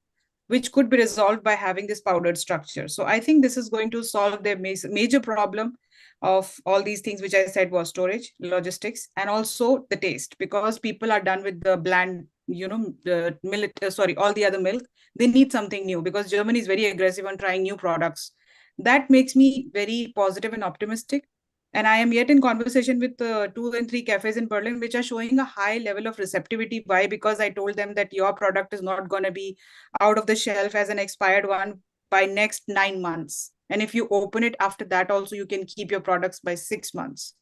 which could be resolved by having this powdered structure. So I think this is going to solve their major problem of all these things, which I said was storage, logistics, and also the taste, because people are done with the bland, the millet, all the other milk. They need something new, because Germany is very aggressive on trying new products. That makes me very positive and optimistic. And I am yet in conversation with 2 and 3 cafes in Berlin, which are showing a high level of receptivity. Why? Because I told them that your product is not going to be out of the shelf as an expired one by next 9 months. And if you open it after that, also you can keep your products by 6 months.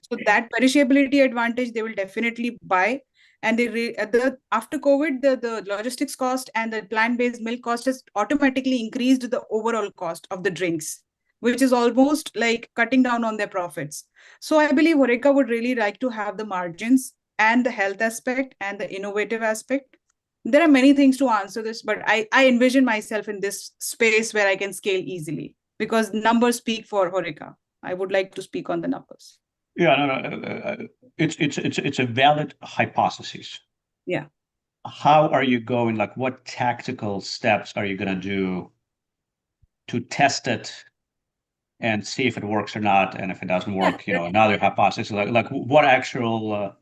So that perishability advantage, they will definitely buy. And after COVID, the logistics cost and the plant-based milk cost has automatically increased the overall cost of the drinks, which is almost like cutting down on their profits. So I believe HoReCa would really like to have the margins and the health aspect and the innovative aspect. There are many things to answer this, but I envision myself in this space where I can scale easily, because numbers speak for HoReCa. I would like to speak on the numbers. Yeah, no. It's a valid hypothesis. Yeah. How are you going? Like, what tactical steps are you going to do to test it and see if it works or not? And if it doesn't work, another hypothesis. Like what actual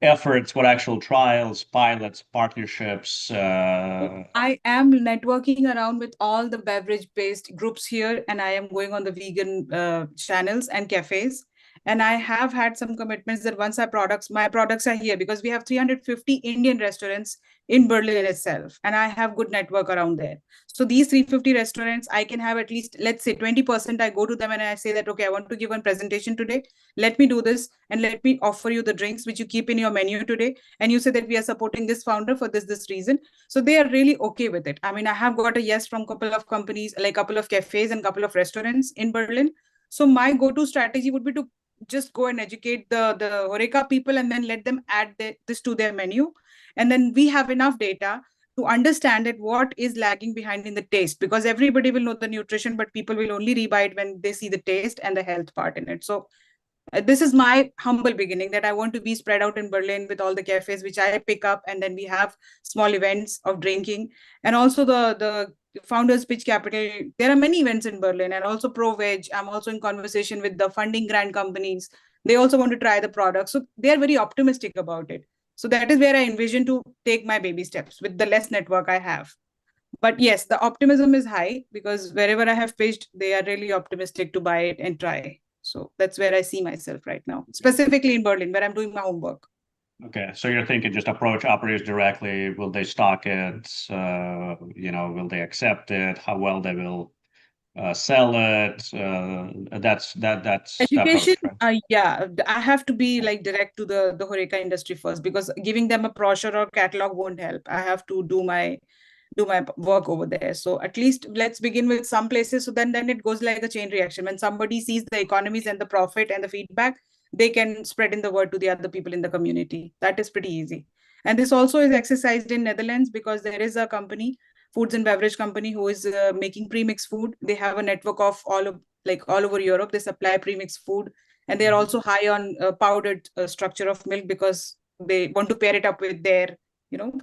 efforts, what actual trials, pilots, partnerships? I am networking around with all the beverage-based groups here, and I am going on the vegan channels and cafes. And I have had some commitments that once my products are here, because we have 350 Indian restaurants in Berlin itself, and I have good network around there. So these 350 restaurants, I can have at least, let's say 20%, I go to them and I say that, okay, I want to give one presentation today. Let me do this, and let me offer you the drinks which you keep in your menu today. And you say that we are supporting this founder for this reason. So they are really okay with it. I mean, I have got a yes from a couple of companies, like a couple of cafes and a couple of restaurants in Berlin. So my go-to strategy would be to just go and educate the HoReCa people, and then let them add this to their menu. And then we have enough data to understand that what is lagging behind in the taste, because everybody will know the nutrition, but people will only rebuy it when they see the taste and the health part in it. So this is my humble beginning, that I want to be spread out in Berlin with all the cafes which I pick up, and then we have small events of drinking. And also the Founders Pitch Capital, there are many events in Berlin, and also Pro-Veg. I'm also in conversation with the funding grant companies. They also want to try the product. So they are very optimistic about it. So that is where I envision to take my baby steps with the less network I have. But yes, the optimism is high, because wherever I have pitched, they are really optimistic to buy it and try. So that's where I see myself right now, specifically in Berlin, where I'm doing my homework. Okay, so you're thinking just approach operators directly. Will they stock it? Will they accept it? How well they will sell it? That's Education, approach, right? I have to be like direct to the HoReCa industry first, because giving them a brochure or catalog won't help. I have to do my work over there. So at least let's begin with some places. So then it goes like a chain reaction. When somebody sees the economies and the profit and the feedback, they can spread in the word to the other people in the community. That is pretty easy. And this also is exercised in Netherlands, because there is a company, foods and beverage company, who is making premixed food. They have a network of all over Europe. They supply premixed food, and they're also high on powdered structure of milk, because they want to pair it up with their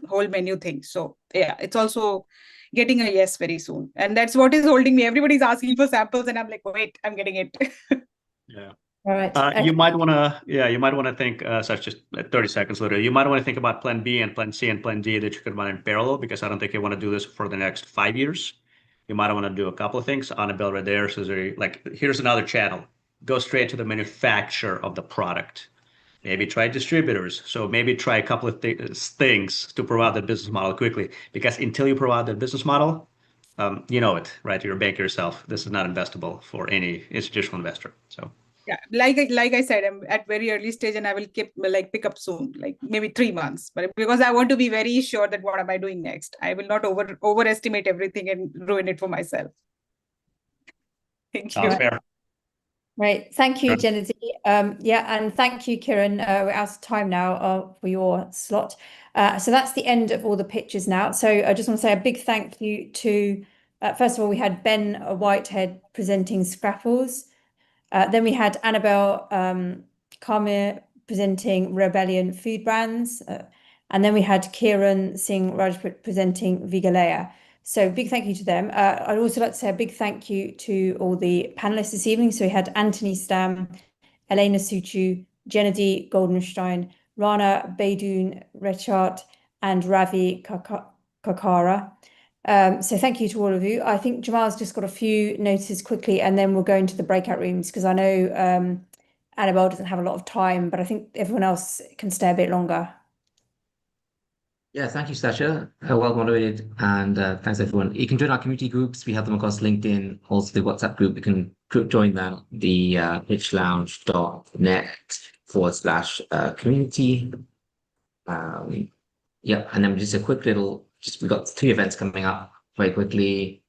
whole menu thing. So yeah, it's also getting a yes very soon, and that's what is holding me. Everybody's asking for samples, and I'm like, wait, I'm getting it. Yeah. All right. You might want to think, such just 30 seconds later, you might want to think about plan B and plan C and plan D that you could run in parallel, because I don't think you want to do this for the next 5 years. You might want to do a couple of things. Annabelle right there. So here's another channel. Go straight to the manufacturer of the product. Maybe try distributors. So maybe try a couple of things to prove out the business model quickly, because until you prove out the business model, you know it, right? You're a bank yourself. This is not investable for any institutional investor. So. Yeah, like I said, I'm at very early stage, and I will pick up soon, like maybe 3 months. But because I want to be very sure that what am I doing next, I will not overestimate everything and ruin it for myself. Thank you. Sounds fair. Right. Thank you, Genevieve. And thank you, Kiran. We're out of time now for your slot. So that's the end of all the pitches now. So I just want to say a big thank you to, first of all, we had Ben Whitehead presenting Scrapples. Then we had Annabelle Kamir presenting Rebellion Food Brands. And then we had Kiran Singh Rajput presenting Vigalaya. So big thank you to them. I'd also like to say a big thank you to all the panelists this evening. So we had Anthony Stam, Elena Suchu, Gennady Goldenstein, Rana Baidoon Rechat, and Ravi Kakara. So thank you to all of you. I think Jamal's just got a few notices quickly, and then we'll go into the breakout rooms, because I know Annabelle doesn't have a lot of time, but I think everyone else can stay a bit longer. Yeah, thank you, Sascha. Well moderated, and thanks everyone. You can join our community groups. We have them across LinkedIn, also the WhatsApp group. You can join that, the pitchlounge.net/community. Yeah, and then just a quick little, we've got 3 events coming up very quickly.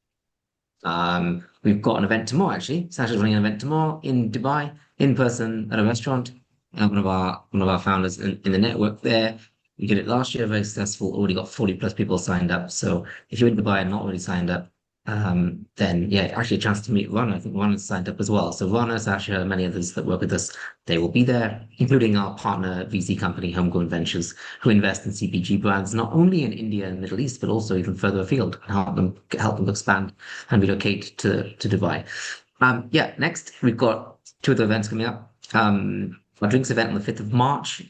We've got an event tomorrow, actually. Sascha's running an event tomorrow in Dubai, in person at a restaurant. One of our founders in the network there. We did it last year, very successful, already got 40+ people signed up. So if you're in Dubai and not already signed up, then yeah, actually a chance to meet Rana. I think Rana's signed up as well. So Rana, Sascha, many others that work with us, they will be there, including our partner VC company, Homegrown Ventures, who invest in CPG brands, not only in India and Middle East, but also even further afield, and help them expand and relocate to Dubai. Next, we've got 2 other events coming up. Our drinks event on the 5th of March.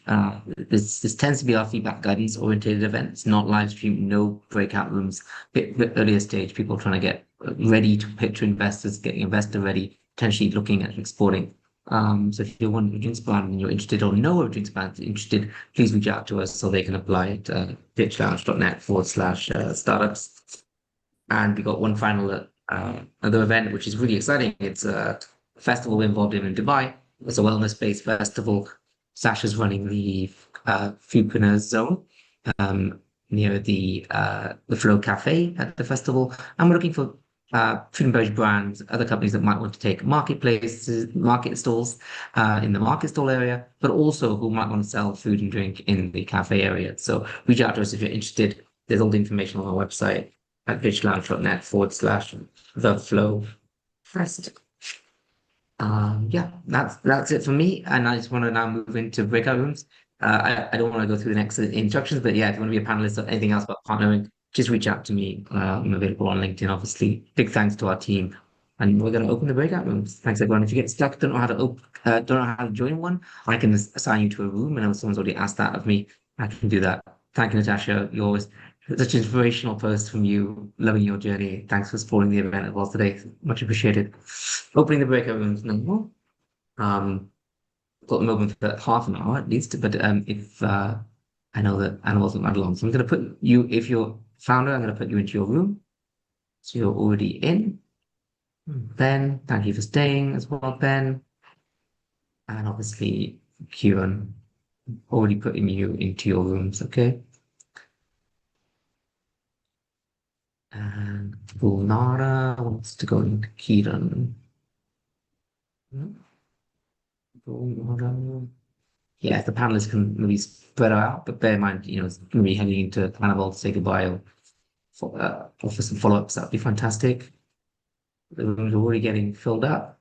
This tends to be our feedback guidance oriented event. It's not live stream, no breakout rooms, bit earlier stage, people trying to get ready to pitch to investors, getting investor ready, potentially looking at exporting. So if you're one of the drinks brand and you're interested, or know of drinks brand interested, please reach out to us so they can apply at pitchlounge.net/startups. And we got one final other event, which is really exciting. It's a festival we're involved in Dubai. It's a wellness-based festival. Sascha's running the Foodpreneur Zone near the Flow Cafe at the festival, and we're looking for food and beverage brands, other companies that might want to take market stalls in the market stall area, but also who might want to sell food and drink in the cafe area. So reach out to us if you're interested. There's all the information on our website at pitchlounge.net/theflowfest. That's it for me, and I just want to now move into breakout rooms. I don't want to go through the next instructions, but yeah, if you want to be a panelist or anything else about partnering, just reach out to me. I'm available on LinkedIn, obviously. Big thanks to our team, and we're going to open the breakout rooms. Thanks everyone. If you get stuck, don't know how to join one, I can assign you to a room, and if someone's already asked that of me, I can do that. Thank you, Natasha. You're always such an inspirational post from you, loving your journey. Thanks for supporting the event as well today. Much appreciated. Opening the breakout rooms now. got them open for half an hour at least, but if I know that animals don't run long, so I'm going to put you, if you're founder, I'm going to put you into your room. So you're already in. Ben, thank you for staying as well, Ben. And obviously, Kieran, already putting you into your rooms, okay? And Gulnara wants to go into Kieran. Gulnara. Yeah, the panelists can maybe spread out, but bear in mind, you know, it's going to be heading into Annabelle to say goodbye or for some follow-ups. That'd be fantastic. The rooms are already getting filled up.